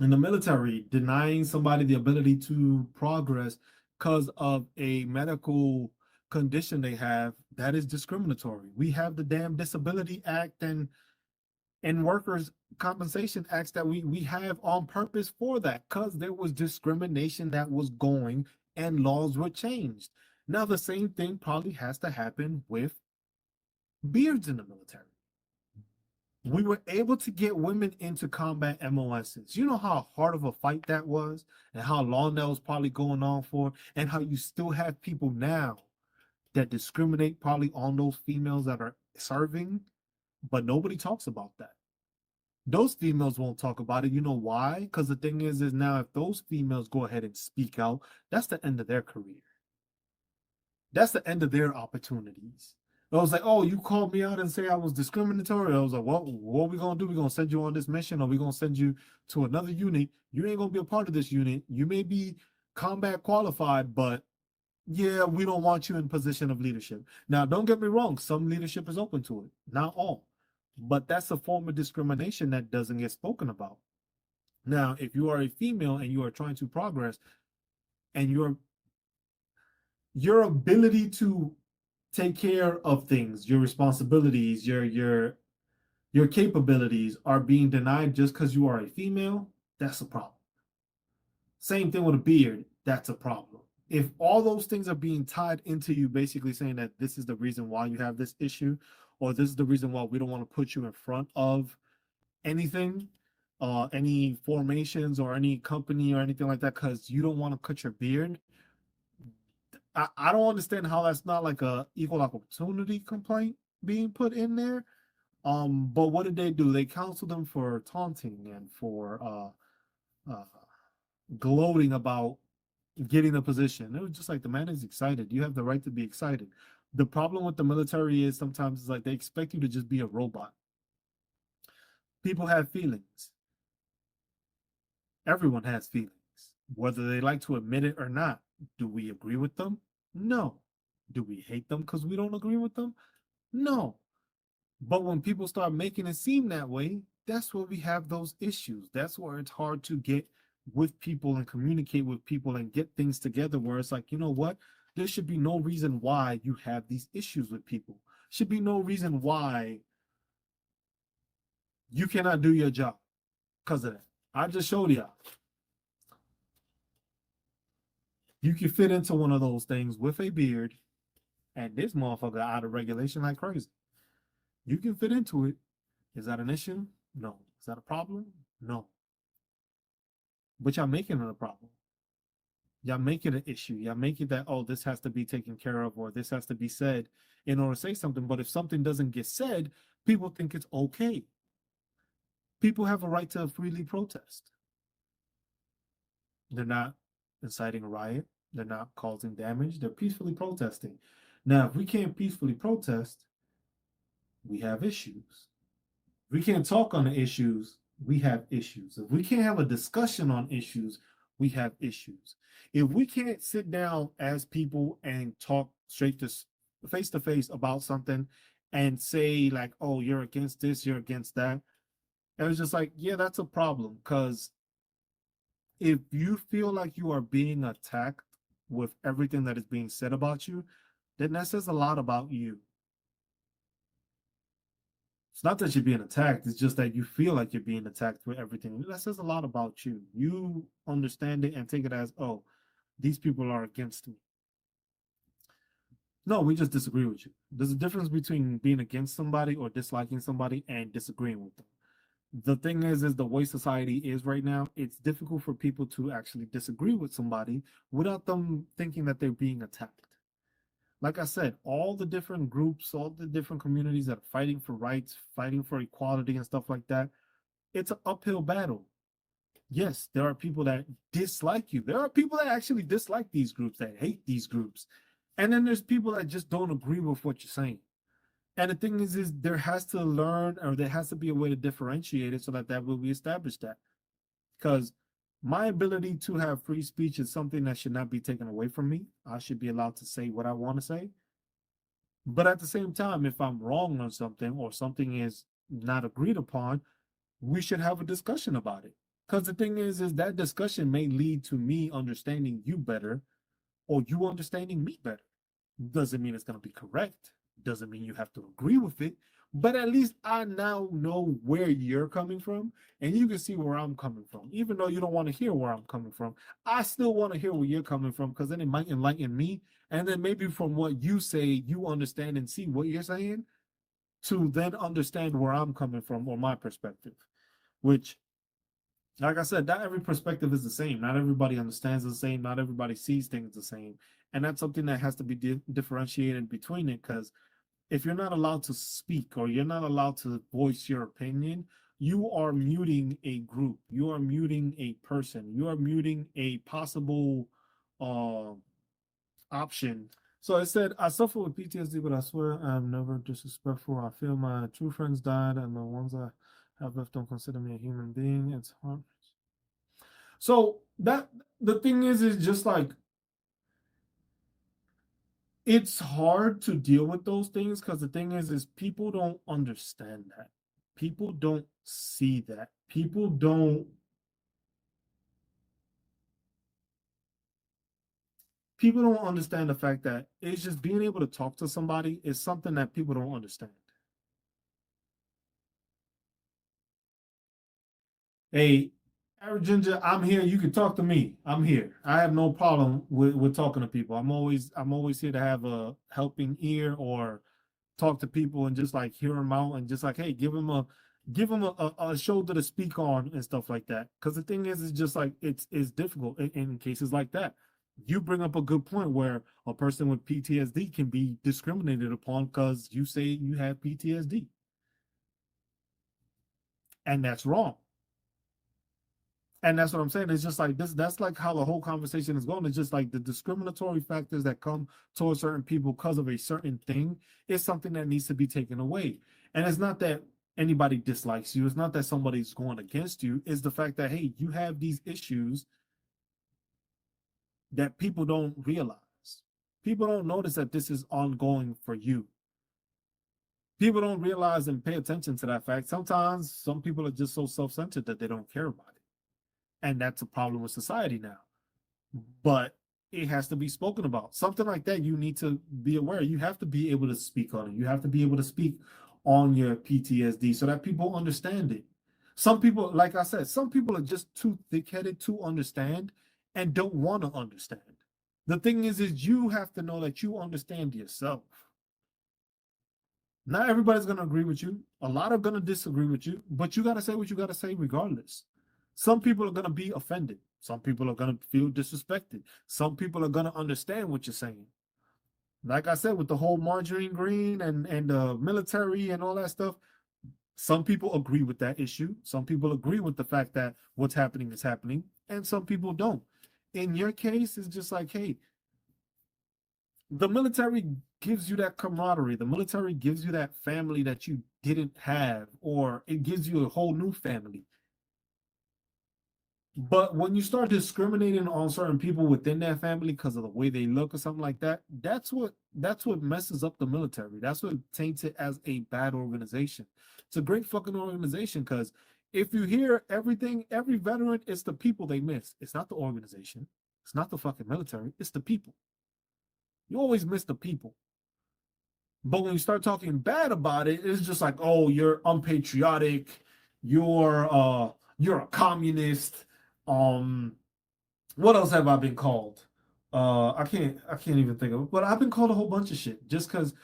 In the military, denying somebody the ability to progress because of a medical condition they have, that is discriminatory. We have the damn Disability Act and workers compensation acts that we have on purpose for that, because there was discrimination that was going and laws were changed. Now the same thing probably has to happen with beards in the military. We were able to get women into combat MOSs. You know how hard of a fight that was and how long that was probably going on for, and how you still have people now that discriminate probably on those females that are serving, but nobody talks about that. Those females won't talk about it. You know why? Because the thing is now if those females go ahead and speak out, that's the end of their career. That's the end of their opportunities. I was like, oh, you called me out and say I was discriminatory. I was like, well, what are we gonna do? We're gonna send you on this mission, or we're gonna send you to another unit. You ain't gonna be a part of this unit. You may be combat qualified, but yeah, we don't want you in position of leadership. Now, don't get me wrong, some leadership is open to it, not all. But that's a form of discrimination that doesn't get spoken about. Now, if you are a female and you are trying to progress, and your ability to take care of things, your responsibilities, your capabilities are being denied just because you are a female, that's a problem. Same thing with a beard, that's a problem. If all those things are being tied into you, basically saying that this is the reason why you have this issue, or this is the reason why we don't want to put you in front of anything, any formations or any company or anything like that, because you don't want to cut your beard. I don't understand how that's not like a equal opportunity complaint being put in there. But what did they do? They counseled them for taunting and for gloating about getting a position. It was just like, the man is excited. You have the right to be excited. The problem with the military is sometimes it's like they expect you to just be a robot. People have feelings. Everyone has feelings, whether they like to admit it or not. Do we agree with them? No. Do we hate them because we don't agree with them? No. But when people start making it seem that way, that's where we have those issues. That's where it's hard to get with people and communicate with people and get things together, where it's like, you know what? There should be no reason why you have these issues with people. Should be no reason why you cannot do your job because of that. I just showed y'all. You can fit into one of those things with a beard, and this motherfucker out of regulation like crazy. You can fit into it. Is that an issue? No. Is that a problem? No. But y'all making it a problem. Y'all make it an issue. Y'all make it that, oh, this has to be taken care of, or this has to be said in order to say something. But if something doesn't get said, people think it's okay. People have a right to freely protest. They're not inciting a riot. They're not causing damage. They're peacefully protesting. Now, if we can't peacefully protest, we have issues. If we can't talk on the issues, we have issues. If we can't have a discussion on issues, we have issues. If we can't sit down as people and talk straight to face about something and say like, oh, you're against this, you're against that, and it's just like, yeah, that's a problem. Because if you feel like you are being attacked with everything that is being said about you, then that says a lot about you. It's not that you're being attacked, it's just that you feel like you're being attacked with everything. That says a lot about you. You understand it and take it as, oh, these people are against me. No, we just disagree with you. There's a difference between being against somebody or disliking somebody and disagreeing with them. The thing is the way society is right now, it's difficult for people to actually disagree with somebody without them thinking that they're being attacked. Like I said, all the different groups, all the different communities that are fighting for rights, fighting for equality and stuff like that, it's an uphill battle. Yes, there are people that dislike you. There are people that actually dislike these groups, that hate these groups. And then there's people that just don't agree with what you're saying. And the thing is there has to learn, or there has to be a way to differentiate it so that will be established that. Because my ability to have free speech is something that should not be taken away from me. I should be allowed to say what I want to say. But at the same time, if I'm wrong on something or something is not agreed upon, we should have a discussion about it. Because the thing is that discussion may lead to me understanding you better or you understanding me better. Doesn't mean it's going to be correct. Doesn't mean you have to agree with it. But at least I now know where you're coming from and you can see where I'm coming from. Even though you don't want to hear where I'm coming from, I still want to hear where you're coming from because then it might enlighten me. And then maybe from what you say, you understand and see what you're saying to then understand where I'm coming from or my perspective, which, like I said, not every perspective is the same. Not everybody understands the same. Not everybody sees things the same. And that's something that has to be differentiated between it, because if you're not allowed to speak or you're not allowed to voice your opinion, you are muting a group. You are muting a person. You are muting a possible uh, option. So it said, I suffer with PTSD, but I swear I'm never disrespectful. I feel my true friends died, and the ones I have left don't consider me a human being. It's hard. So that the thing is just like it's hard to deal with those things because the thing is people don't understand that. People don't see that. People don't understand the fact that it's just being able to talk to somebody is something that people don't understand. Hey, Average Ginger, I'm here. You can talk to me. I'm here. I have no problem with talking to people. I'm always here to have a helping ear or talk to people and just like hear them out and just like, hey, give them a shoulder to speak on and stuff like that. Because the thing is just like it's difficult in cases like that. You bring up a good point where a person with PTSD can be discriminated upon because you say you have PTSD, and that's wrong. And that's what I'm saying. It's just like this. That's like how the whole conversation is going. It's just like the discriminatory factors that come towards certain people because of a certain thing is something that needs to be taken away. And it's not that anybody dislikes you. It's not that somebody's going against you. It's the fact that, hey, you have these issues that people don't realize. People don't notice that this is ongoing for you. People don't realize and pay attention to that fact. Sometimes some people are just so self-centered that they don't care about it. And that's a problem with society now. But it has to be spoken about. Something like that, you need to be aware. You have to be able to speak on it. You have to be able to speak on your PTSD so that people understand it. Some people, like I said, some people are just too thick-headed to understand and don't want to understand. The thing is you have to know that you understand yourself. Not everybody's going to agree with you. A lot are going to disagree with you, but you got to say what you got to say regardless. Some people are going to be offended. Some people are going to feel disrespected. Some people are going to understand what you're saying. Like I said, with the whole margarine green and the military and all that stuff, some people agree with that issue. Some people agree with the fact that what's happening is happening, and some people don't. In your case, it's just like, hey, the military gives you that camaraderie. The military gives you that family that you didn't have, or it gives you a whole new family. But when you start discriminating on certain people within that family because of the way they look or something like that, that's what messes up the military. That's what taints it as a bad organization. It's a great fucking organization because if you hear everything, every veteran, it's the people they miss. It's not the organization. It's not the fucking military. It's the people. You always miss the people. But when you start talking bad about it, it's just like, oh, you're unpatriotic, you're a communist. Um, what else have I been called? I can't even think of it. But I've been called a whole bunch of shit just because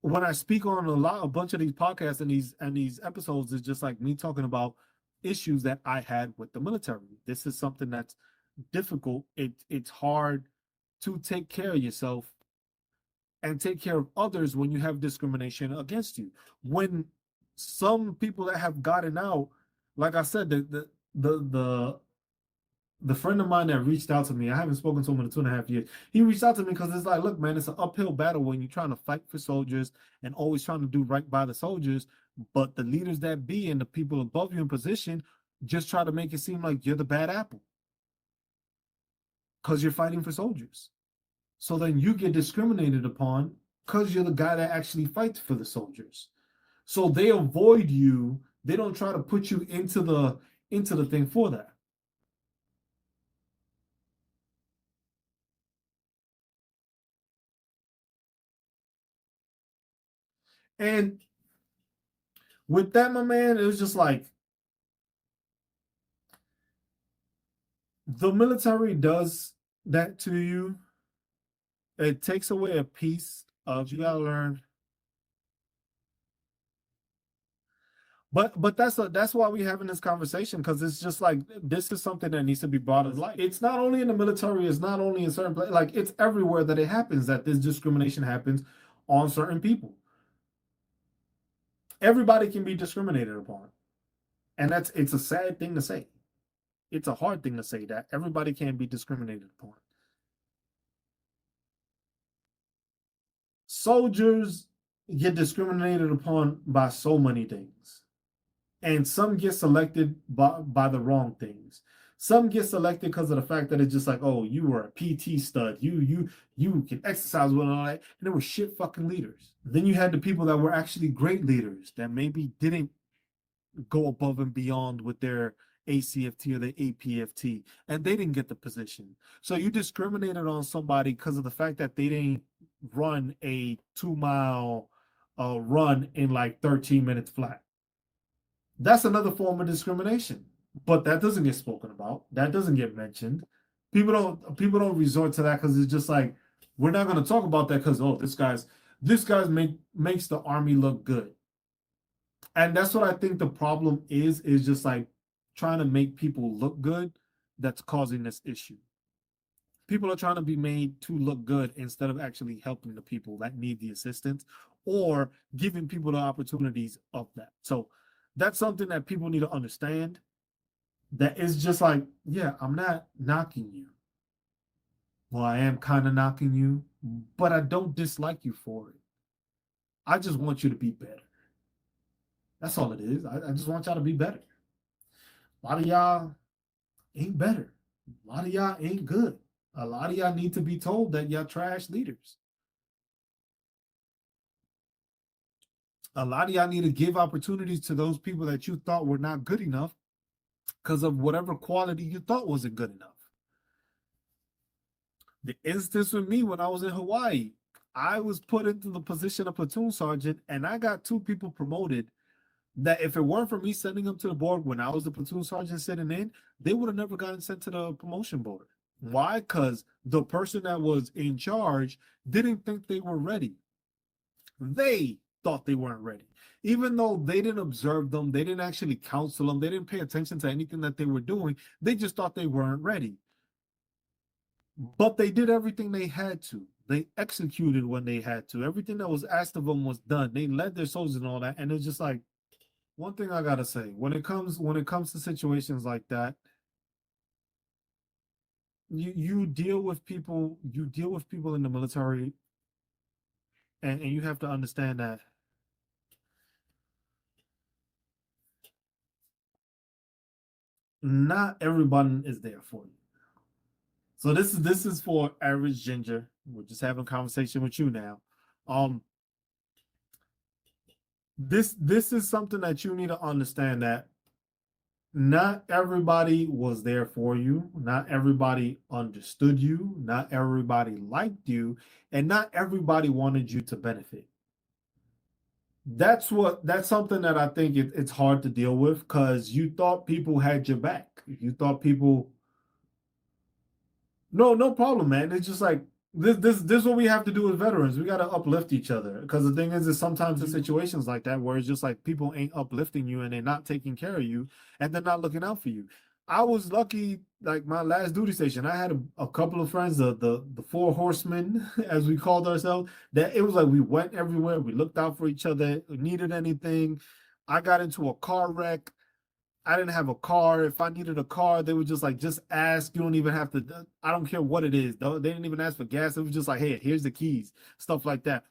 when I speak on a bunch of these podcasts and these episodes, it's just like me talking about issues that I had with the military. This is something that's difficult. It's hard to take care of yourself and take care of others when you have discrimination against you. When some people that have gotten out, like I said, the the friend of mine that reached out to me, I haven't spoken to him in 2.5 years. He reached out to me because it's like, look, man, it's an uphill battle when you're trying to fight for soldiers and always trying to do right by the soldiers. But the leaders that be and the people above you in position just try to make it seem like you're the bad apple because you're fighting for soldiers. So then you get discriminated upon because you're the guy that actually fights for the soldiers. So they avoid you. They don't try to put you into the thing for that. And with that, my man, it was just like the military does that to you. It takes away a piece of you gotta learn. But that's why we're having this conversation because it's just like this is something that needs to be brought to light. It's not only in the military, it's not only in certain places, like it's everywhere that it happens that this discrimination happens on certain people. Everybody can be discriminated upon. And it's a sad thing to say. It's a hard thing to say that everybody can be discriminated upon. Soldiers get discriminated upon by so many things. And some get selected by the wrong things. Some get selected because of the fact that it's just like, oh, you were a PT stud, you can exercise well and all that, and they were shit fucking leaders. Then you had the people that were actually great leaders that maybe didn't go above and beyond with their ACFT or their APFT, and they didn't get the position. So you discriminated on somebody because of the fact that they didn't run a 2 mile run in like 13 minutes flat. That's another form of discrimination, but that doesn't get spoken about. That doesn't get mentioned. People don't resort to that because it's just like we're not going to talk about that because oh this guy's makes the army look good. And that's what I think the problem is just like trying to make people look good that's causing this issue. People are trying to be made to look good instead of actually helping the people that need the assistance or giving people the opportunities of that. So that's something that people need to understand. That is just like, yeah, I'm not knocking you. Well, I am kind of knocking you, but I don't dislike you for it. I just want you to be better. That's all it is. I just want y'all to be better. A lot of y'all ain't better. A lot of y'all ain't good. A lot of y'all need to be told that y'all trash leaders. A lot of y'all need to give opportunities to those people that you thought were not good enough because of whatever quality you thought wasn't good enough. The instance with me when I was in Hawaii, I was put into the position of platoon sergeant and I got two people promoted that if it weren't for me sending them to the board when I was the platoon sergeant sitting in, they would have never gotten sent to the promotion board. Why? Because the person that was in charge didn't think they were ready. They thought they weren't ready. Even though they didn't observe them, they didn't actually counsel them, they didn't pay attention to anything that they were doing, they just thought they weren't ready. But they did everything they had to. They executed when they had to. Everything that was asked of them was done. They led their soldiers and all that. And it's just like one thing I gotta say when it comes to situations like that, you deal with people in the military, and you have to understand that not everyone is there for you. So this is for average ginger. We're just having a conversation with you now. Um, this is something that you need to understand, that not everybody was there for you, not everybody understood you, not everybody liked you, and not everybody wanted you to benefit. That's something that I think it's hard to deal with, because you thought people had your back. You thought people, no problem, man. It's just like this is what we have to do as veterans. We got to uplift each other, because the thing is sometimes in situations like that where it's just like people ain't uplifting you and they're not taking care of you and they're not looking out for you. I was lucky, like my last duty station, I had a couple of friends, the four horsemen, as we called ourselves, that it was like we went everywhere, we looked out for each other, needed anything. I got into a car wreck. I didn't have a car. If I needed a car, they would just like, just ask. You don't even have to. I don't care what it is. Though they didn't even ask for gas. It was just like, hey, here's the keys. Stuff like that.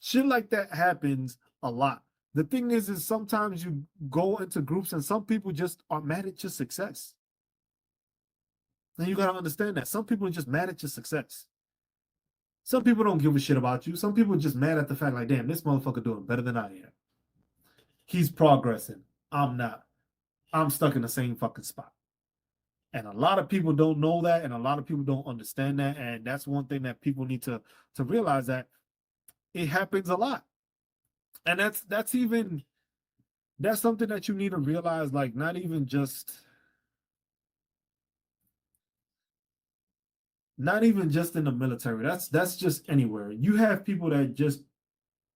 Shit like that happens a lot. The thing is sometimes you go into groups and some people just are mad at your success. And you gotta understand that some people are just mad at your success. Some people don't give a shit about you. Some people are just mad at the fact, like, damn, this motherfucker doing better than I am. He's progressing. I'm not. I'm stuck in the same fucking spot. And a lot of people don't know that, and a lot of people don't understand that. And that's one thing that people need to realize, that it happens a lot. And that's something that you need to realize, like not even just in the military. That's just anywhere. You have people that just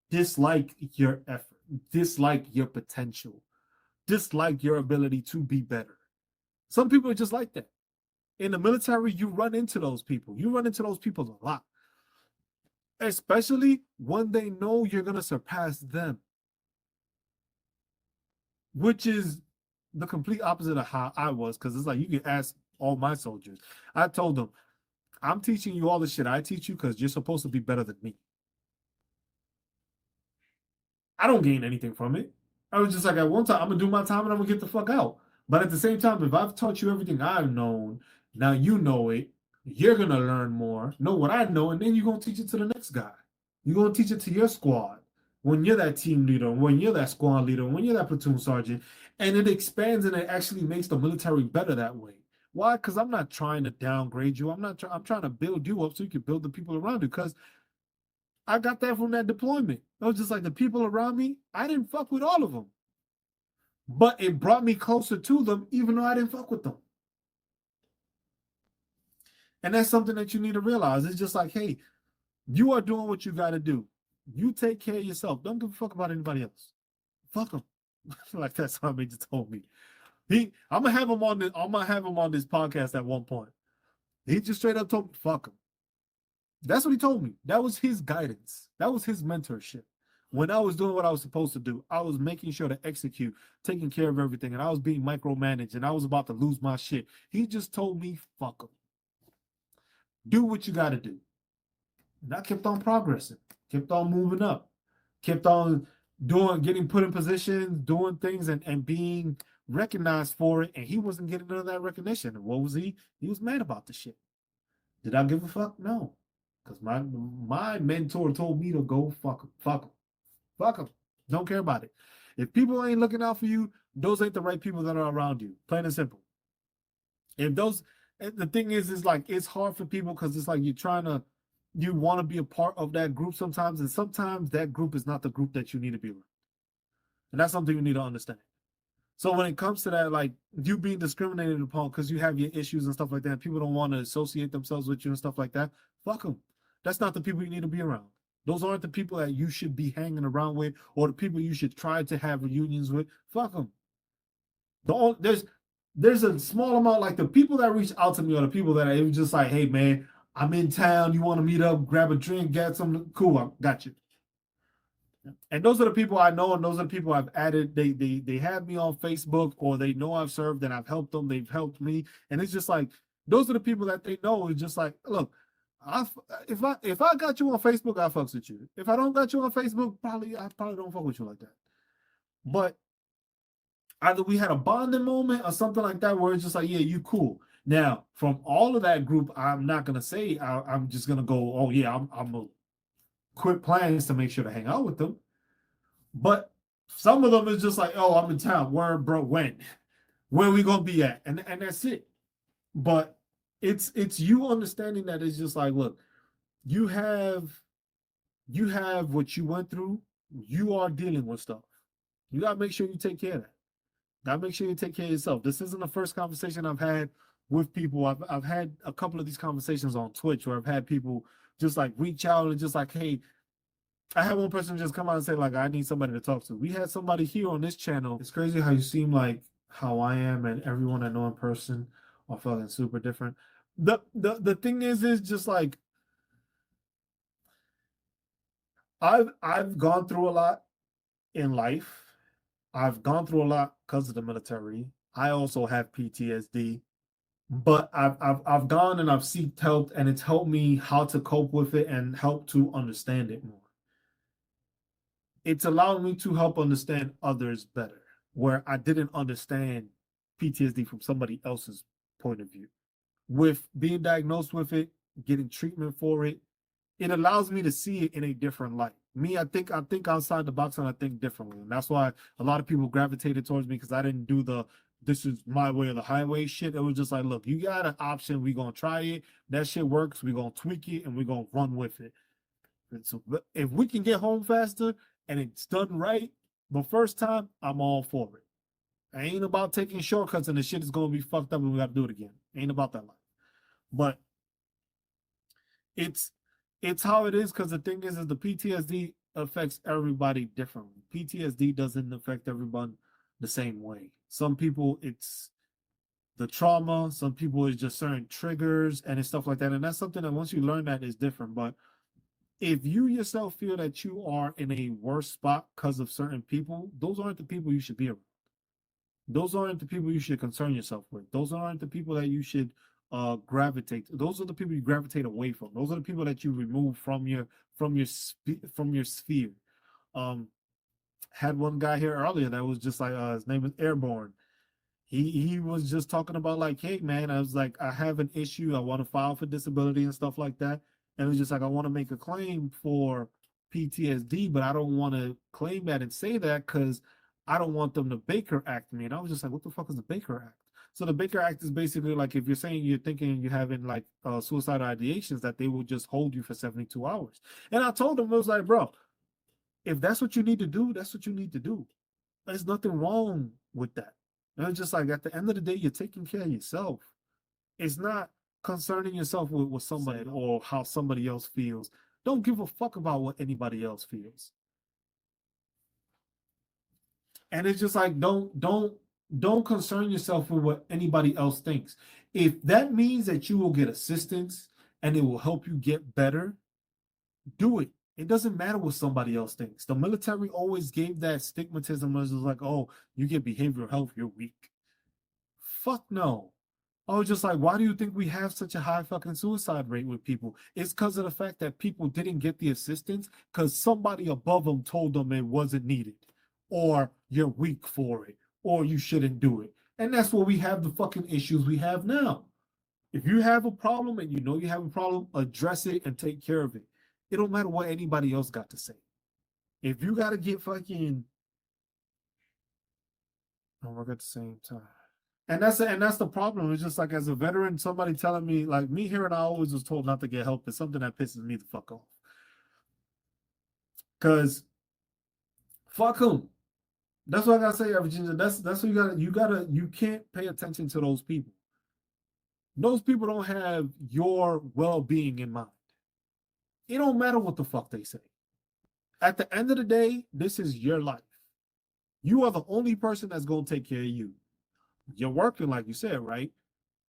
dislike your effort, dislike your potential, dislike your ability to be better. Some people are just like that. In the military, you run into those people. You run into those people a lot, especially when they know you're going to surpass them, which is the complete opposite of how I was. Because it's like, you can ask all my soldiers. I told them, I'm teaching you all the shit I teach you because you're supposed to be better than me. I don't gain anything from it. I was just like, at one time, I'm going to do my time and I'm going to get the fuck out. But at the same time, if I've taught you everything I've known, now you know it, you're going to learn more, know what I know, and then you're going to teach it to the next guy. You're going to teach it to your squad. When you're that team leader, when you're that squad leader, when you're that platoon sergeant, and it expands and it actually makes the military better that way. Why? Because I'm not trying to downgrade you. I'm trying to build you up so you can build the people around you. Because I got that from that deployment. I was just like, the people around me, I didn't fuck with all of them. But it brought me closer to them, even though I didn't fuck with them. And that's something that you need to realize. It's just like, hey, you are doing what you got to do. You take care of yourself. Don't give a fuck about anybody else. Fuck them. Like that's how he just told me. I'm gonna have him on this. I'm gonna have him on this podcast at one point. He just straight up told me, fuck him. That's what he told me. That was his guidance. That was his mentorship. When I was doing what I was supposed to do, I was making sure to execute, taking care of everything, and I was being micromanaged, and I was about to lose my shit. He just told me, fuck him. Do what you got to do. And I kept on progressing, kept on moving up, kept on getting put in positions, doing things, and being recognized for it. And he wasn't getting none of that recognition. And what was he? He was mad about the shit. Did I give a fuck? No. Because my mentor told me to go fuck him. Fuck him. Fuck them. Don't care about it. If people ain't looking out for you, those ain't the right people that are around you. Plain and simple. The thing is like, it's hard for people because it's like you want to be a part of that group sometimes, and sometimes that group is not the group that you need to be around. And that's something you need to understand. So when it comes to that, like you being discriminated upon because you have your issues and stuff like that, people don't want to associate themselves with you and stuff like that, fuck them. That's not the people you need to be around. Those aren't the people that you should be hanging around with, or the people you should try to have reunions with. Fuck them. There's a small amount, like the people that reach out to me are the people that it was just like, hey man, I'm in town. You want to meet up, grab a drink, get something cool? I got you. And those are the people I know, and those are the people I've added. They have me on Facebook, or they know I've served and I've helped them. They've helped me, and it's just like those are the people that they know. It's just like, look, if I got you on Facebook, I fucks with you. If I don't got you on Facebook, I probably don't fuck with you like that. But Either we had a bonding moment or something like that where it's just like, yeah, you cool. Now, from all of that group, I'm not gonna say I'm just gonna go, oh yeah, I'm gonna quit plans to make sure to hang out with them. But some of them is just like, oh, I'm in town. Where, bro? When? Where we gonna be at? And that's it. But it's you understanding that it's just like, look, you have what you went through. You are dealing with stuff. You gotta make sure you take care of that. Gotta make sure you take care of yourself. This isn't the first conversation I've had with people. I've had a couple of these conversations on Twitch where I've had people just like reach out and just like, hey, I had one person just come out and say, like, I need somebody to talk to. We had somebody here on this channel. It's crazy how you seem like how I am and everyone I know in person are fucking super different. The thing is just like I've gone through a lot in life. I've gone through a lot because of the military. I also have PTSD, but I've gone and I've sought help, and it's helped me how to cope with it and help to understand it more. It's allowed me to help understand others better, where I didn't understand PTSD from somebody else's point of view. With being diagnosed with it, getting treatment for it, it allows me to see it in a different light. Me, I think outside the box and I think differently. And that's why a lot of people gravitated towards me because I didn't do the this is my way or the highway shit. It was just like, look, you got an option, we gonna try it. That shit works, we gonna tweak it and we gonna run with it. And so if we can get home faster and it's done right the first time, I'm all for it. I ain't about taking shortcuts and the shit is gonna be fucked up and we gotta do it again. Ain't about that life. But it's it's how it is because the thing is the PTSD affects everybody differently. PTSD doesn't affect everyone the same way. Some people it's the trauma, some people it's just certain triggers and it's stuff like that. And that's something that once you learn that is different. But if you yourself feel that you are in a worse spot because of certain people, those aren't the people you should be around. Those aren't the people you should concern yourself with. Those aren't the people that you should gravitate. Those are the people you gravitate away from. Those are the people that you remove from your sphere. Um, had one guy here earlier that was just like his name is Airborne. He was just talking about like, hey man, I was like, I have an issue. I want to file for disability and stuff like that. And it was just like, I want to make a claim for PTSD, but I don't want to claim that and say that because I don't want them to Baker Act me. And I was just like, what the fuck is the Baker Act? So the Baker Act is basically like if you're saying you're thinking you're having like suicidal ideations, that they will just hold you for 72 hours. And I told him, I was like, bro, if that's what you need to do, that's what you need to do. There's nothing wrong with that. And it's just like at the end of the day, you're taking care of yourself. It's not concerning yourself with what somebody or how somebody else feels. Don't give a fuck about what anybody else feels. And it's just like don't concern yourself with what anybody else thinks. If that means that you will get assistance and it will help you get better, do it. It doesn't matter what somebody else thinks. The military always gave that stigmatism as like, oh, you get behavioral health, you're weak. Fuck no. I was just like, why do you think we have such a high fucking suicide rate with people? It's because of the fact that people didn't get the assistance because somebody above them told them it wasn't needed, or you're weak for it, or you shouldn't do it. And that's where we have the fucking issues we have now. If you have a problem and you know you have a problem, address it and take care of it. It don't matter what anybody else got to say. If you got to get fucking, I work at the same time. And that's the problem. It's just like as a veteran, somebody telling me like me here and I always was told not to get help is something that pisses me the fuck off. Cause fuck them. That's what I gotta say, Virginia. That's what you can't pay attention to those people. Those people don't have your well-being in mind. It don't matter what the fuck they say. At the end of the day, this is your life. You are the only person that's gonna take care of you. You're working, like you said, right?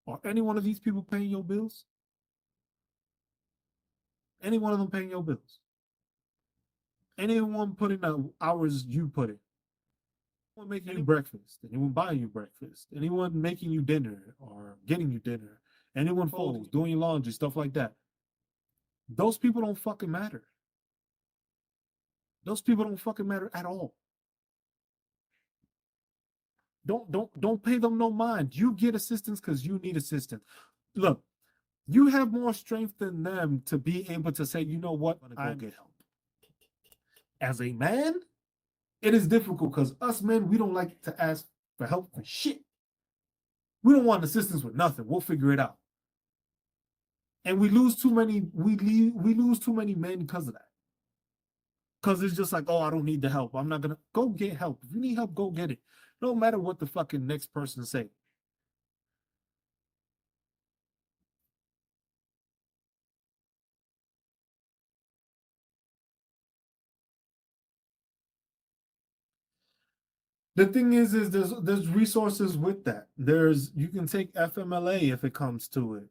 Are any one of these people paying your bills? Any one of them paying your bills? Anyone putting the hours you put in? Anyone making you breakfast? Anyone buying you breakfast? Anyone making you dinner or getting you dinner? Anyone folding, doing your laundry, stuff like that? Those people don't fucking matter. Those people don't fucking matter at all. Don't pay them no mind. You get assistance because you need assistance. Look, you have more strength than them to be able to say, you know what, I'm gonna go get help. As a man, it is difficult because us men, we don't like to ask for help for shit. We don't want assistance with nothing. We'll figure it out. And we lose too many, we lose too many men because of that. Because it's just like, oh, I don't need the help. I'm not gonna go get help. If you need help, go get it. No matter what the fucking next person say. The thing is there's resources with that. You can take FMLA if it comes to it.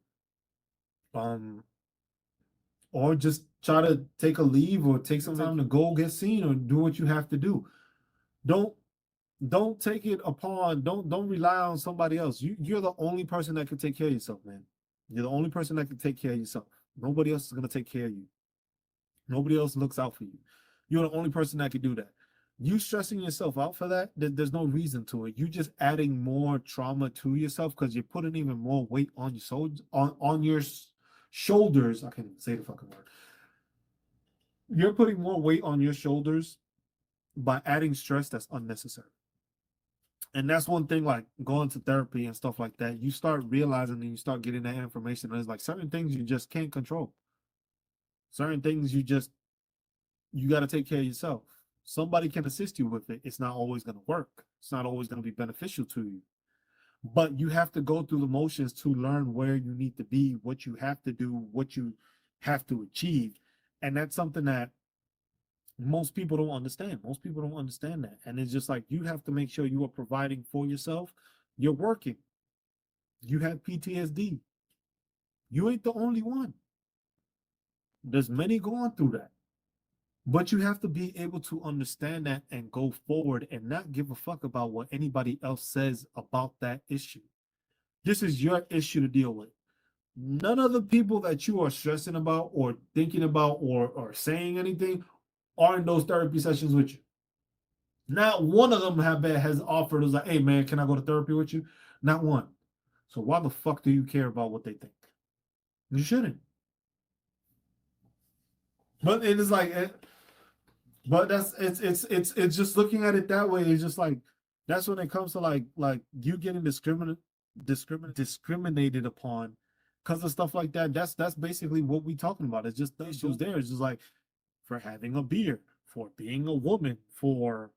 Or just try to take a leave or take some time to go get seen or do what you have to do. Don't take it upon, don't rely on somebody else. You're the only person that can take care of yourself, man. You're the only person that can take care of yourself. Nobody else is gonna take care of you. Nobody else looks out for you. You're the only person that can do that. You stressing yourself out for that, there's no reason to it. You just adding more trauma to yourself because you're putting even more weight on your shoulders. I can't even say the fucking word. You're putting more weight on your shoulders by adding stress that's unnecessary. And that's one thing, like going to therapy and stuff like that. You start realizing and you start getting that information. And it's like certain things you just can't control. Certain things you got to take care of yourself. Somebody can assist you with it. It's not always going to work. It's not always going to be beneficial to you. But you have to go through the motions to learn where you need to be, what you have to do, what you have to achieve. And that's something that most people don't understand. Most people don't understand that. And it's just like you have to make sure you are providing for yourself. You're working. You have PTSD. You ain't the only one. There's many going through that. But you have to be able to understand that and go forward and not give a fuck about what anybody else says about that issue. This is your issue to deal with. None of the people that you are stressing about or thinking about or saying anything are in those therapy sessions with you. Not one of them has offered us like, hey man, can I go to therapy with you? Not one. So why the fuck do you care about what they think? You shouldn't. But it is like but that's it's just looking at it that way. It's just like that's when it comes to like you getting discriminated upon because of stuff like that. That's basically what we talking about. It's just the issues there. It's just like for having a beard, for being a woman, for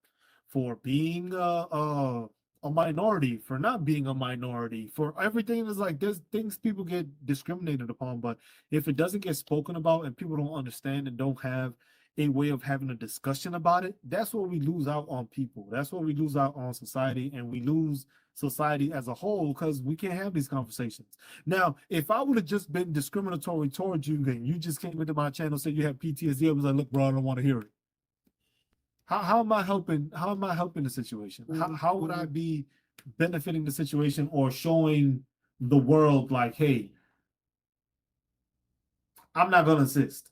being a minority, for not being a minority, for everything. Is like there's things people get discriminated upon, but if it doesn't get spoken about and people don't understand and don't have a way of having a discussion about it, that's where we lose out on people. That's where we lose out on society, and we lose society as a whole because we can't have these conversations. Now, if I would have just been discriminatory towards you and you just came into my channel, said you have PTSD, I was like, look, bro, I don't want to hear it. How am I helping? How am I helping the situation? How would I be benefiting the situation or showing the world like, hey, I'm not gonna assist?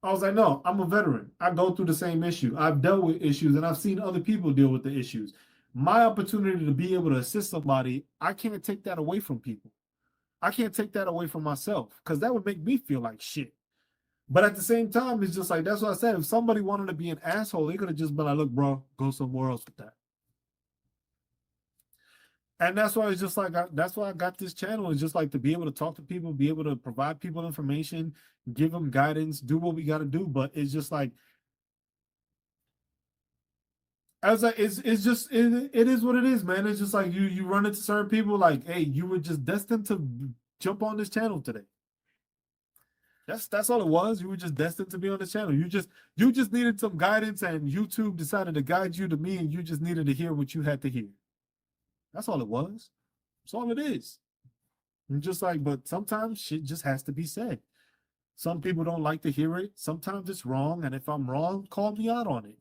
I was like, no, I'm a veteran. I go through the same issue. I've dealt with issues and I've seen other people deal with the issues. My opportunity to be able to assist somebody, I can't take that away from people. I can't take that away from myself because that would make me feel like shit. But at the same time, it's just like, that's what I said. If somebody wanted to be an asshole, they could have just been like, look, bro, go somewhere else with that. And that's why it's just like, that's why I got this channel. It's just like to be able to talk to people, be able to provide people information, give them guidance, do what we got to do. But it's just like, I was like, it is what it is, man. It's just like you run into certain people like, hey, you were just destined to jump on this channel today. That's all it was. You were just destined to be on the channel. You just needed some guidance, and YouTube decided to guide you to me, and you just needed to hear what you had to hear. That's all it was. That's all it is. And just like, but sometimes shit just has to be said. Some people don't like to hear it. Sometimes it's wrong, and if I'm wrong, call me out on it.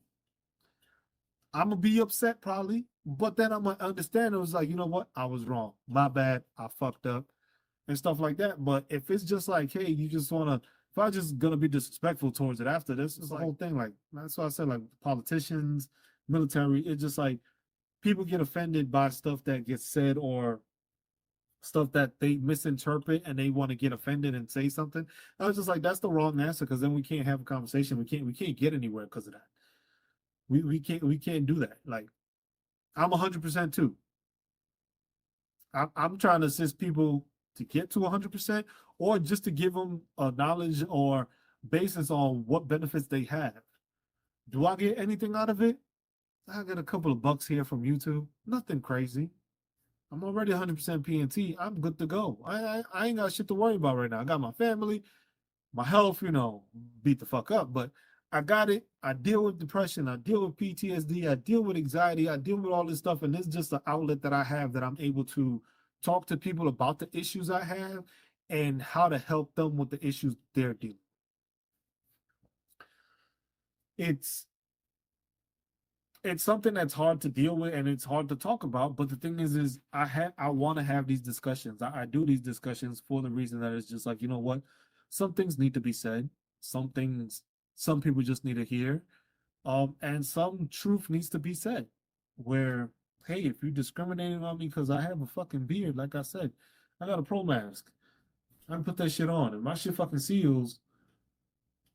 I'm gonna be upset probably, but then I'm gonna understand. It was like, you know what? I was wrong. My bad. I fucked up. And stuff like that. But if it's just like, hey, you just want to, if I'm just going to be disrespectful towards it after this, it's the whole thing. Like, that's why I said, like, politicians, military, it's just like, people get offended by stuff that gets said or stuff that they misinterpret and they want to get offended and say something. I was just like, that's the wrong answer because then we can't have a conversation. We can't get anywhere because of that. We can't do that. Like I'm 100% too. I'm trying to assist people to get to 100% or just to give them a knowledge or basis on what benefits they have. Do I get anything out of it? I get a couple of bucks here from YouTube. Nothing crazy. I'm already 100% PNT. I'm good to go. I ain't got shit to worry about right now. I got my family, my health, beat the fuck up, but I got it. I deal with depression. I deal with PTSD. I deal with anxiety. I deal with all this stuff. And it's just an outlet that I have that I'm able to talk to people about the issues I have and how to help them with the issues they're dealing with. It's something that's hard to deal with and it's hard to talk about. But the thing is I want to have these discussions. I do these discussions for the reason that it's just like, you know what? Some things need to be said. Some things some people just need to hear. And some truth needs to be said. Where, hey, if you're discriminating on me because I have a fucking beard, like I said, I got a pro mask. I can put that shit on. If my shit fucking seals,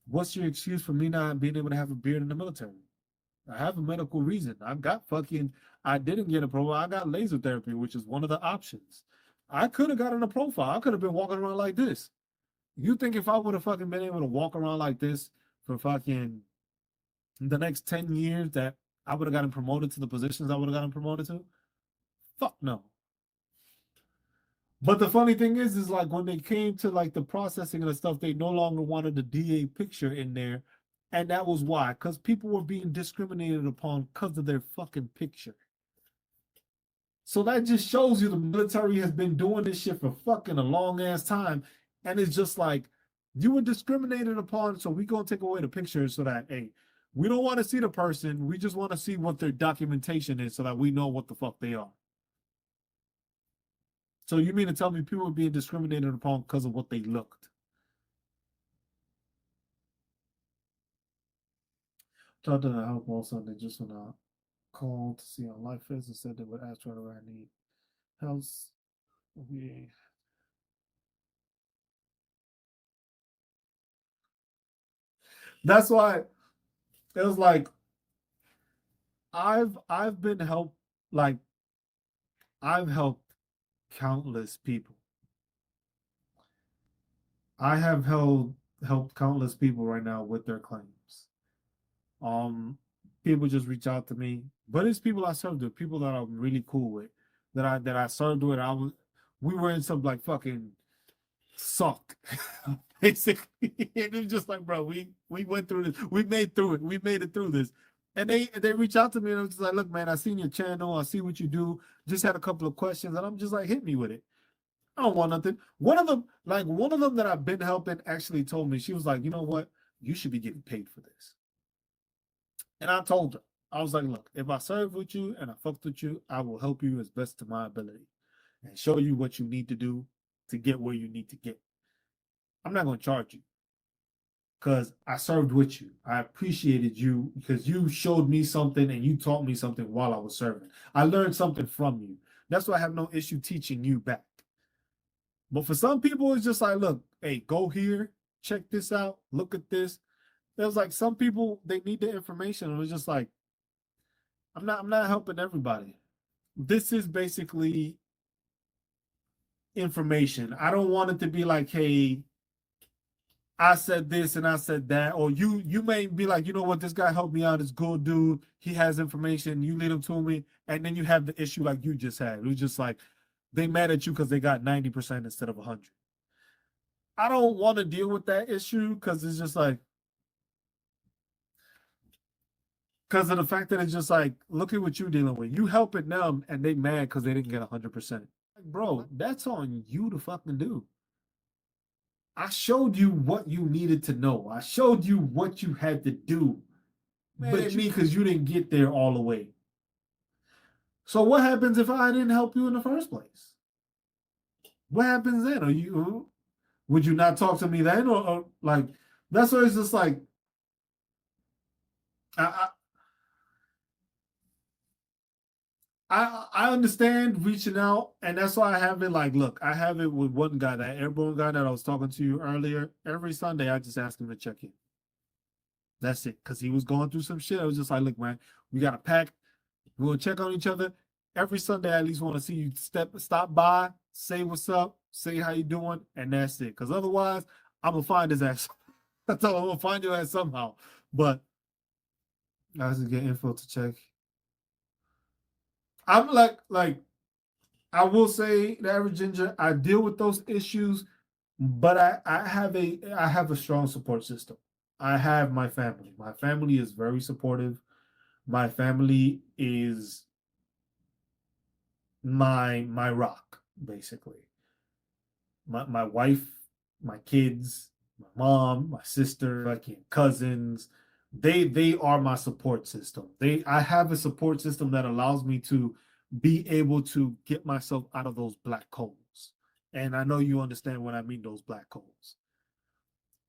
what's your excuse for me not being able to have a beard in the military? I have a medical reason. I didn't get a profile. I got laser therapy, which is one of the options. I could have gotten a profile. I could have been walking around like this. You think if I would have fucking been able to walk around like this for fucking the next 10 years that I would have gotten promoted to the positions I would have gotten promoted to? Fuck no. But the funny thing is like when they came to like the processing of the stuff, they no longer wanted the DA picture in there. And that was why, because people were being discriminated upon because of their fucking picture. So that just shows you the military has been doing this shit for fucking a long ass time. And it's just like, you were discriminated upon, so we gonna take away the picture so that, hey, we don't want to see the person. We just want to see what their documentation is so that we know what the fuck they are. So you mean to tell me people are being discriminated upon because of what they looked? Talked to the help also. They just want to call to see how life is and said they would ask whether I need help. We That's why it was like I've been helped like I've helped countless people. I have helped countless people right now with their claims. Um, People just reach out to me, but it's people I served with, people that I'm really cool with, that I served with. We were in some like fucking suck, basically. And it was just like, bro, we went through this, we made it through this. And they reach out to me and I'm just like, look, man, I seen your channel, I see what you do. Just had a couple of questions, and I'm just like, hit me with it. I don't want nothing. One of them that I've been helping actually told me, she was like, you know what? You should be getting paid for this. And I told her, I was like, look, if I serve with you and I fucked with you, I will help you as best to my ability and show you what you need to do to get where you need to get. I'm not going to charge you because I served with you. I appreciated you because you showed me something and you taught me something while I was serving. I learned something from you. That's why I have no issue teaching you back. But for some people, it's just like, look, hey, go here, check this out, look at this. There's like some people, they need the information, and it's just like, I'm not helping everybody. This is basically information. I don't want it to be like, hey, I said this and I said that, or you may be like, you know what, this guy helped me out, it's good dude, he has information, you lead him to me, and then you have the issue like you just had. It was just like they mad at you because they got 90% instead of 100. I don't want to deal with that issue because it's just like, because of the fact that it's just like, look at what you're dealing with. You helping them and they mad because they didn't get 100%. Like, bro, that's on you to fucking do. I showed you what you needed to know. I showed you what you had to do. Mad at me because you didn't get there all the way. So what happens if I didn't help you in the first place? What happens then? Would you not talk to me then? Or like, that's why it's just like, I I understand reaching out, and that's why I have it like, look, I have it with one guy, that airborne guy that I was talking to you earlier. Every Sunday, I just ask him to check in. That's it, because he was going through some shit. I was just like, look, man, we got a pack. We want to check on each other every Sunday. I at least want to see you stop by, say what's up, say how you doing, and that's it. Because otherwise, I'm gonna find his ass. That's all. I'm gonna find your ass somehow. But I just get info to check. I'm like I will say, the average ginger, I deal with those issues, but I have a strong support system. I have my family. My family is very supportive. My family is my rock, basically. My wife, my kids, my mom, my sister, fucking cousins, they are my support system. I have a support system that allows me to be able to get myself out of those black holes. And I know you understand what I mean, those black holes.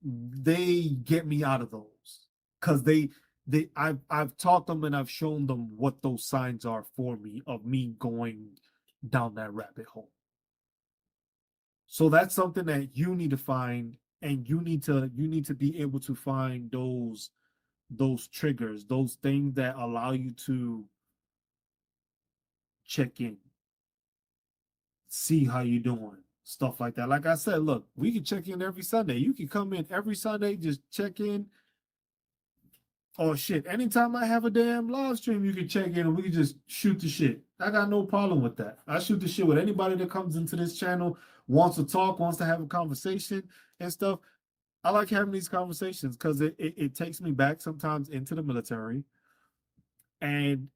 They get me out of those because I've taught them and I've shown them what those signs are for me of me going down that rabbit hole. So that's something that you need to find, and you need to be able to find those triggers, those things that allow you to check in, see how you doing, stuff like that. Like I said, look, we can check in every Sunday. You can come in every Sunday, just check in. Oh shit! Anytime I have a damn live stream, you can check in and we can just shoot the shit. I got no problem with that. I shoot the shit with anybody that comes into this channel, wants to talk, wants to have a conversation and stuff. I like having these conversations because it takes me back sometimes into the military, and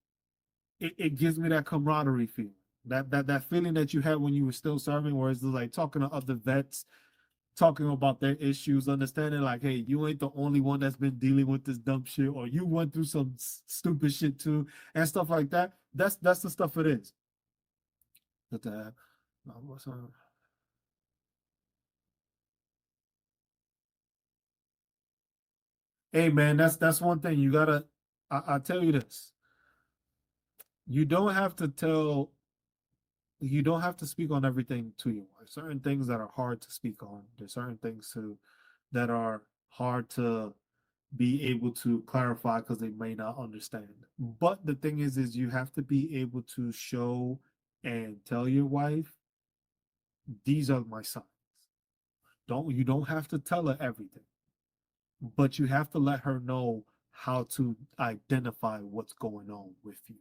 it gives me that camaraderie feeling, that feeling that you had when you were still serving, where it's like talking to other vets, talking about their issues, understanding like, hey, you ain't the only one that's been dealing with this dumb shit, or you went through some stupid shit too, and stuff like that. That's the stuff it is. But hey man, that's one thing you gotta. I tell you this, you don't have to tell you don't have to speak on everything to your wife. Certain things that are hard to speak on. There's certain things that are hard to be able to clarify because they may not understand. But the thing is you have to be able to show and tell your wife, these are my signs. You don't have to tell her everything, but you have to let her know how to identify what's going on with you.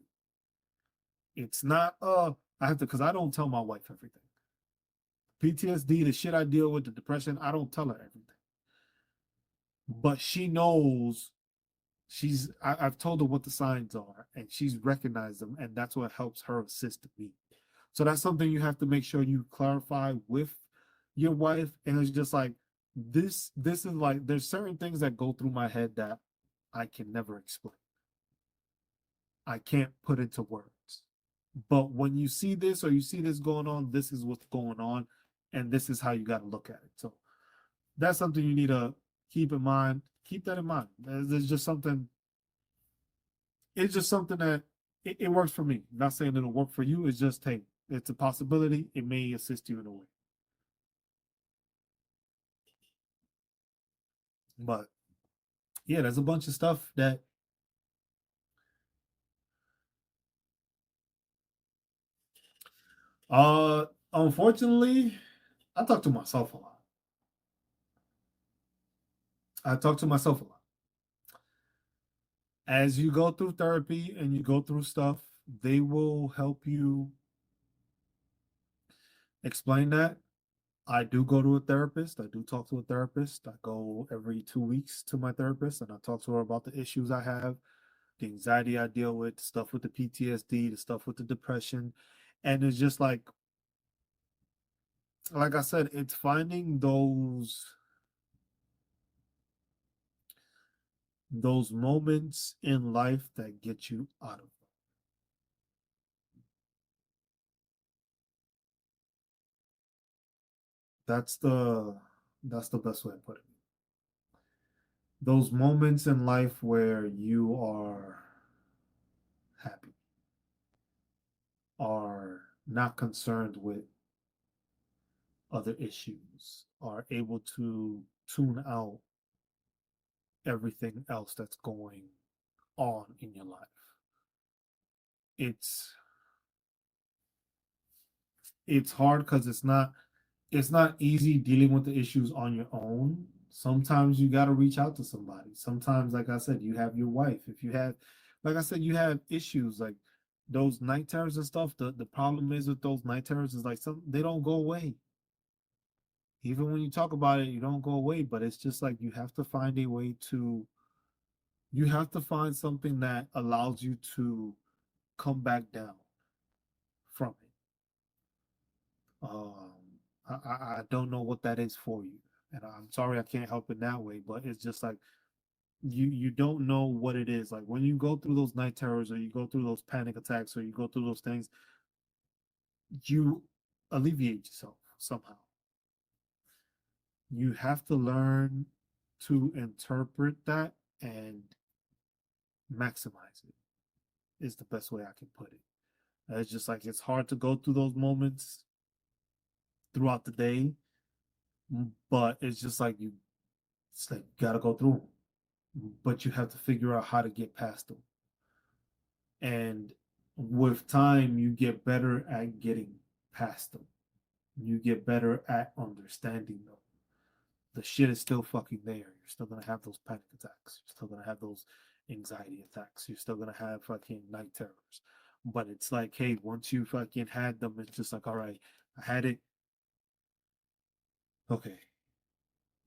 It's not I have to, because I don't tell my wife everything. PTSD, the shit I deal with, the depression, I don't tell her everything. But she knows, I've told her what the signs are and she's recognized them, and that's what helps her assist me. So that's something you have to make sure you clarify with your wife. And it's just like, this is like, there's certain things that go through my head that I can never explain. I can't put into words. But when you see this, or you see this going on, this is what's going on, and this is how you got to look at it. So that's something you need to keep in mind. Keep that in mind. There's just something. It's just something that it works for me. I'm not saying it'll work for you. It's just, hey, it's a possibility. It may assist you in a way. But yeah, there's a bunch of stuff that uh unfortunately I talk to myself a lot. I talk to myself a lot. As you go through therapy and you go through stuff, they will help you explain that. I do go to a therapist. I do talk to a therapist. I go every 2 weeks to my therapist and I talk to her about the issues I have, the anxiety I deal with, the stuff with the PTSD, the stuff with the depression. And it's just like I said, it's finding those moments in life that get you out of it. That's the best way to put it. Those moments in life where you are happy. are not concerned with other issues, are able to tune out everything else that's going on in your life. It's it's hard because it's not easy dealing with the issues on your own. Sometimes you got to reach out to somebody. Sometimes, like I said, you have your wife. If you have, like I said, you have issues like those night terrors and stuff. The problem is with those night terrors is like they don't go away. Even when you talk about it, you don't go away. But it's just like you have to find a way to. You have to find something that allows you to come back down from it. Um, I don't know what that is for you, and I'm sorry I can't help it that way. But it's just like you don't know what it is. Like when you go through those night terrors, or you go through those panic attacks, or you go through those things, you alleviate yourself somehow. You have to learn to interpret that and maximize it. Is the best way I can put it. It's just like it's hard to go through those moments throughout the day, but it's just like it's like you gotta go through them. But you have to figure out how to get past them. And with time, you get better at getting past them. You get better at understanding them. The shit is still fucking there. You're still gonna have those panic attacks. You're still gonna have those anxiety attacks. You're still gonna have fucking night terrors. But it's like, hey, once you fucking had them, it's just like, all right, I had it. Okay,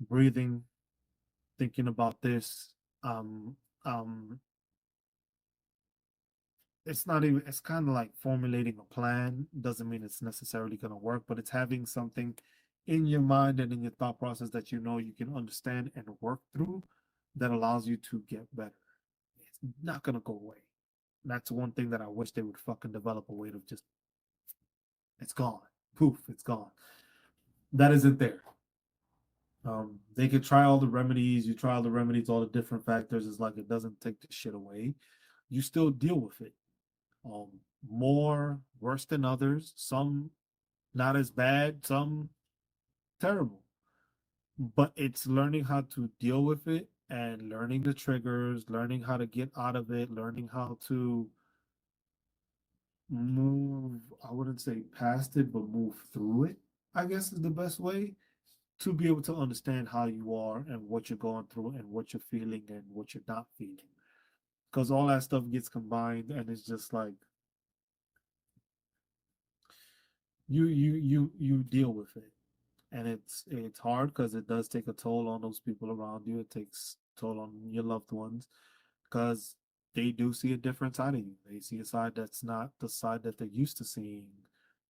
breathing, thinking about this. Um, um, it's not even, it's kind of like formulating a plan. Doesn't mean it's necessarily going to work, but it's having something in your mind and in your thought process that you know you can understand and work through that allows you to get better. It's not going to go away. That's one thing that I wish they would fucking develop a way to just, it's gone. Poof, it's gone. That isn't there. They could try all the remedies. You try all the remedies, all the different factors. It's like it doesn't take the shit away. You still deal with it. Um, More worse than others. Some not as bad. Some terrible. But it's learning how to deal with it and learning the triggers, learning how to get out of it, learning how to move. I wouldn't say past it, but move through it. I guess is the best way to be able to understand how you are and what you're going through and what you're feeling and what you're not feeling. Because all that stuff gets combined and it's just like you deal with it. And it's hard because it does take a toll on those people around you. It takes a toll on your loved ones because they do see a different side of you. They see a side that's not the side that they're used to seeing.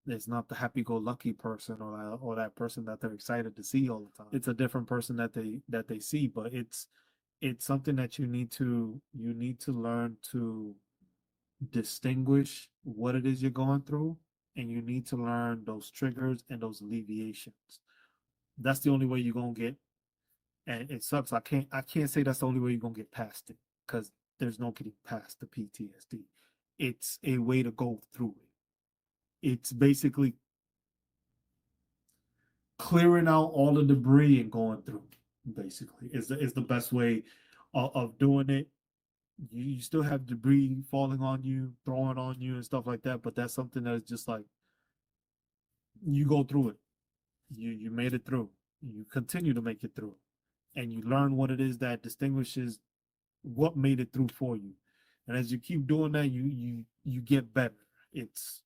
It's not the happy-go-lucky person or that person that they're excited to see all the time. It's a different person that they see, but it's something that you need to learn to distinguish what it is you're going through, and you need to learn those triggers and those alleviations. That's the only way you're gonna get. And it sucks. I can't say that's the only way you're gonna get past it because there's no getting past the PTSD. It's a way to go through it. It's basically clearing out all the debris and going through. Basically, is the best way of doing it. You still have debris falling on you, throwing on you, and stuff like that. But that's something that is just like you go through it. You made it through. You continue to make it through, and you learn what it is that distinguishes what made it through for you. And as you keep doing that, you get better. It's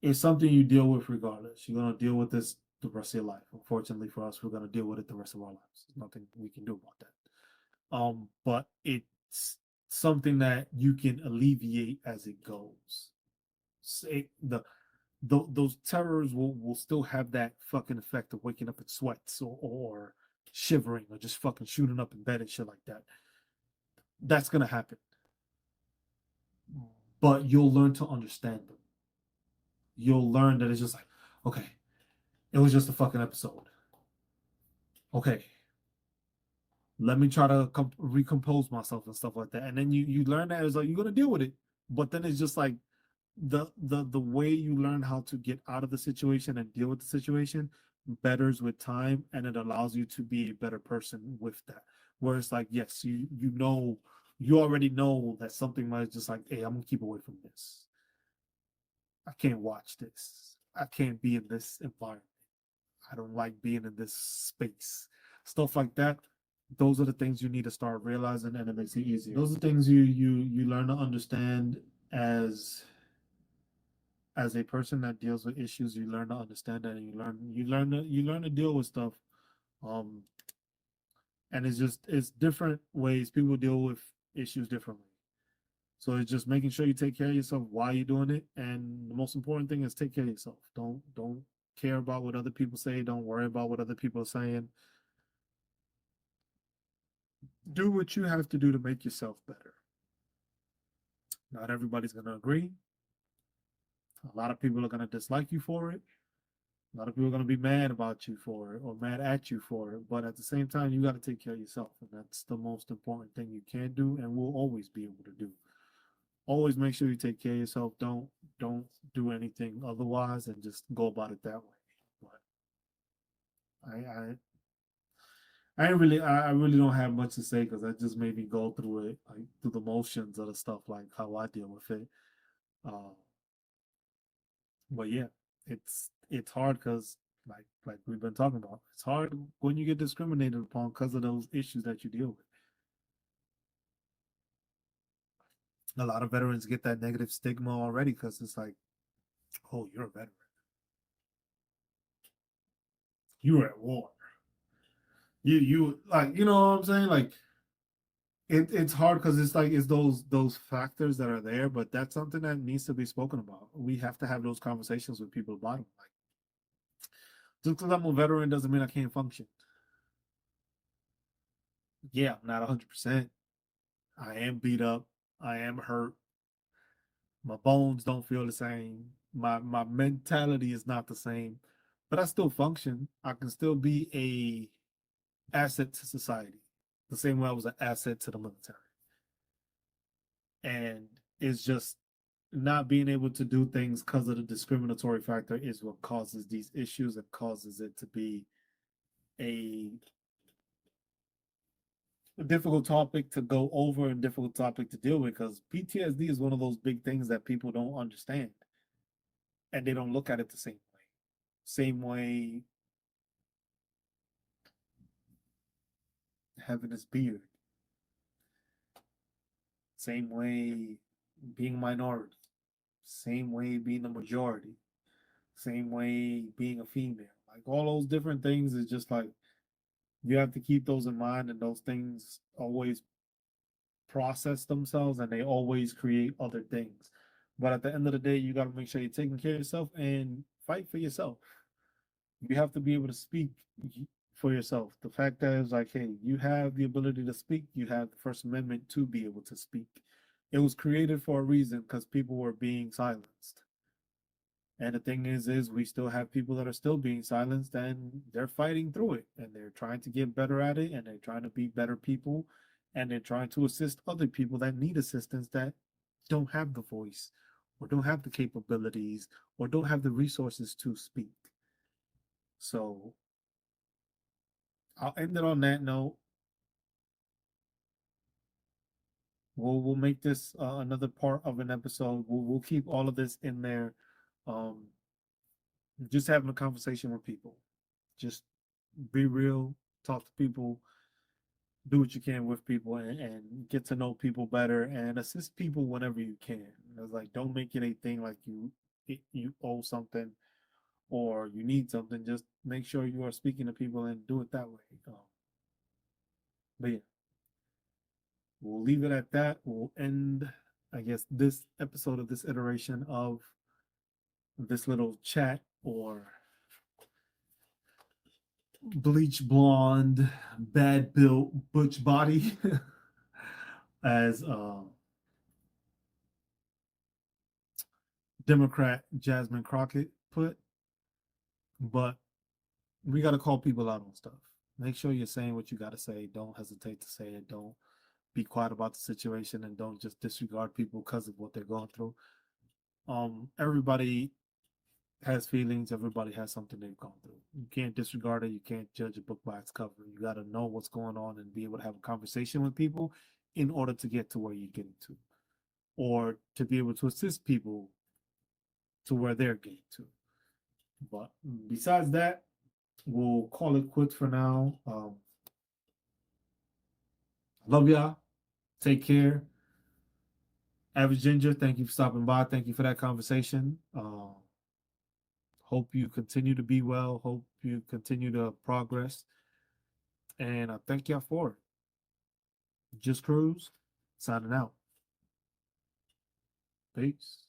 it's something you deal with regardless. You're gonna deal with this the rest of your life. Unfortunately for us, we're gonna deal with it the rest of our lives. There's nothing we can do about that. But it's something that you can alleviate as it goes. Say those terrors will still have that fucking effect of waking up in sweats or shivering or just fucking shooting up in bed and shit like that. That's gonna happen. But you'll learn to understand them. You'll learn that it's just like, okay, it was just a fucking episode. Okay, let me try to recompose myself and stuff like that. And then you learn that it's like you're gonna deal with it. But then it's just like the way you learn how to get out of the situation and deal with the situation betters with time, and it allows you to be a better person with that. Where it's like, yes, you already know that something might just like, hey, I'm gonna keep away from this. I can't watch this. I can't be in this environment. I don't like being in this space. Stuff like that. Those are the things you need to start realizing, and it makes it easier. Those are things you learn to understand as a person that deals with issues. You learn to understand that, and you learn to deal with stuff. Um, and it's different ways people deal with issues differently. So it's just making sure you take care of yourself while you're doing it. And the most important thing is take care of yourself. Don't care about what other people say. Don't worry about what other people are saying. Do what you have to do to make yourself better. Not everybody's gonna agree. A lot of people are gonna dislike you for it. A lot of people are gonna be mad about you for it or mad at you for it. But at the same time, you got to take care of yourself, and that's the most important thing you can do, and will always be able to do. Always make sure you take care of yourself. Don't do anything otherwise, and just go about it that way. But I really don't have much to say because that just made me go through it, like through the motions of the stuff, like how I deal with it. Uh, but yeah, it's hard because like we've been talking about, it's hard when you get discriminated upon because of those issues that you deal with. A lot of veterans get that negative stigma already because it's like, oh, you're a veteran, you were at war, you like, you know what I'm saying, like it's hard because it's like it's those factors that are there, but that's something that needs to be spoken about. We have to have those conversations with people about it. Like, just because I'm a veteran doesn't mean I can't function. Yeah, I'm not 100%. I am beat up. I am hurt. My bones don't feel the same. My mentality is not the same, but I still function. I can still be a asset to society, the same way I was an asset to the military. And it's just not being able to do things because of the discriminatory factor is what causes these issues and causes it to be a, a difficult topic to go over and difficult topic to deal with, because PTSD is one of those big things that people don't understand and they don't look at it the same way. Same way having this beard, same way being a minority, same way being a majority, same way being a female. Like all those different things is just like you have to keep those in mind, and those things always process themselves and they always create other things. But at the end of the day, you got to make sure you're taking care of yourself and fight for yourself. You have to be able to speak for yourself. The fact that is like, hey, you have the ability to speak, you have the First Amendment to be able to speak. It was created for a reason because people were being silenced. And the thing is we still have people that are still being silenced, and they're fighting through it, and they're trying to get better at it, and they're trying to be better people, and they're trying to assist other people that need assistance that don't have the voice or don't have the capabilities or don't have the resources to speak. So I'll end it on that note. We'll make this another part of an episode. We'll keep all of this in there. Um, just having a conversation with people. Just be real, talk to people, do what you can with people, and get to know people better and assist people whenever you can. It's like, don't make it a thing like you owe something or you need something. Just make sure you are speaking to people and do it that way. But yeah, we'll leave it at that. We'll end, I guess, this episode of this iteration of this little chat or bleach blonde, bad built, butch body, as Democrat Jasmine Crockett put. But we got to call people out on stuff. Make sure you're saying what you got to say. Don't hesitate to say it. Don't be quiet about the situation, and don't just disregard people because of what they're going through. Everybody has feelings. Everybody has something they've gone through. You can't disregard it. You can't judge a book by its cover. You got to know what's going on and be able to have a conversation with people in order to get to where you're getting to, or to be able to assist people to where they're getting to. But besides that, we'll call it quits for now. Love y'all. Take care. Average Ginger, thank you for stopping by. Thank you for that conversation. Hope you continue to be well. Hope you continue to progress. And I thank y'all for it. Just Cruz, signing out. Peace.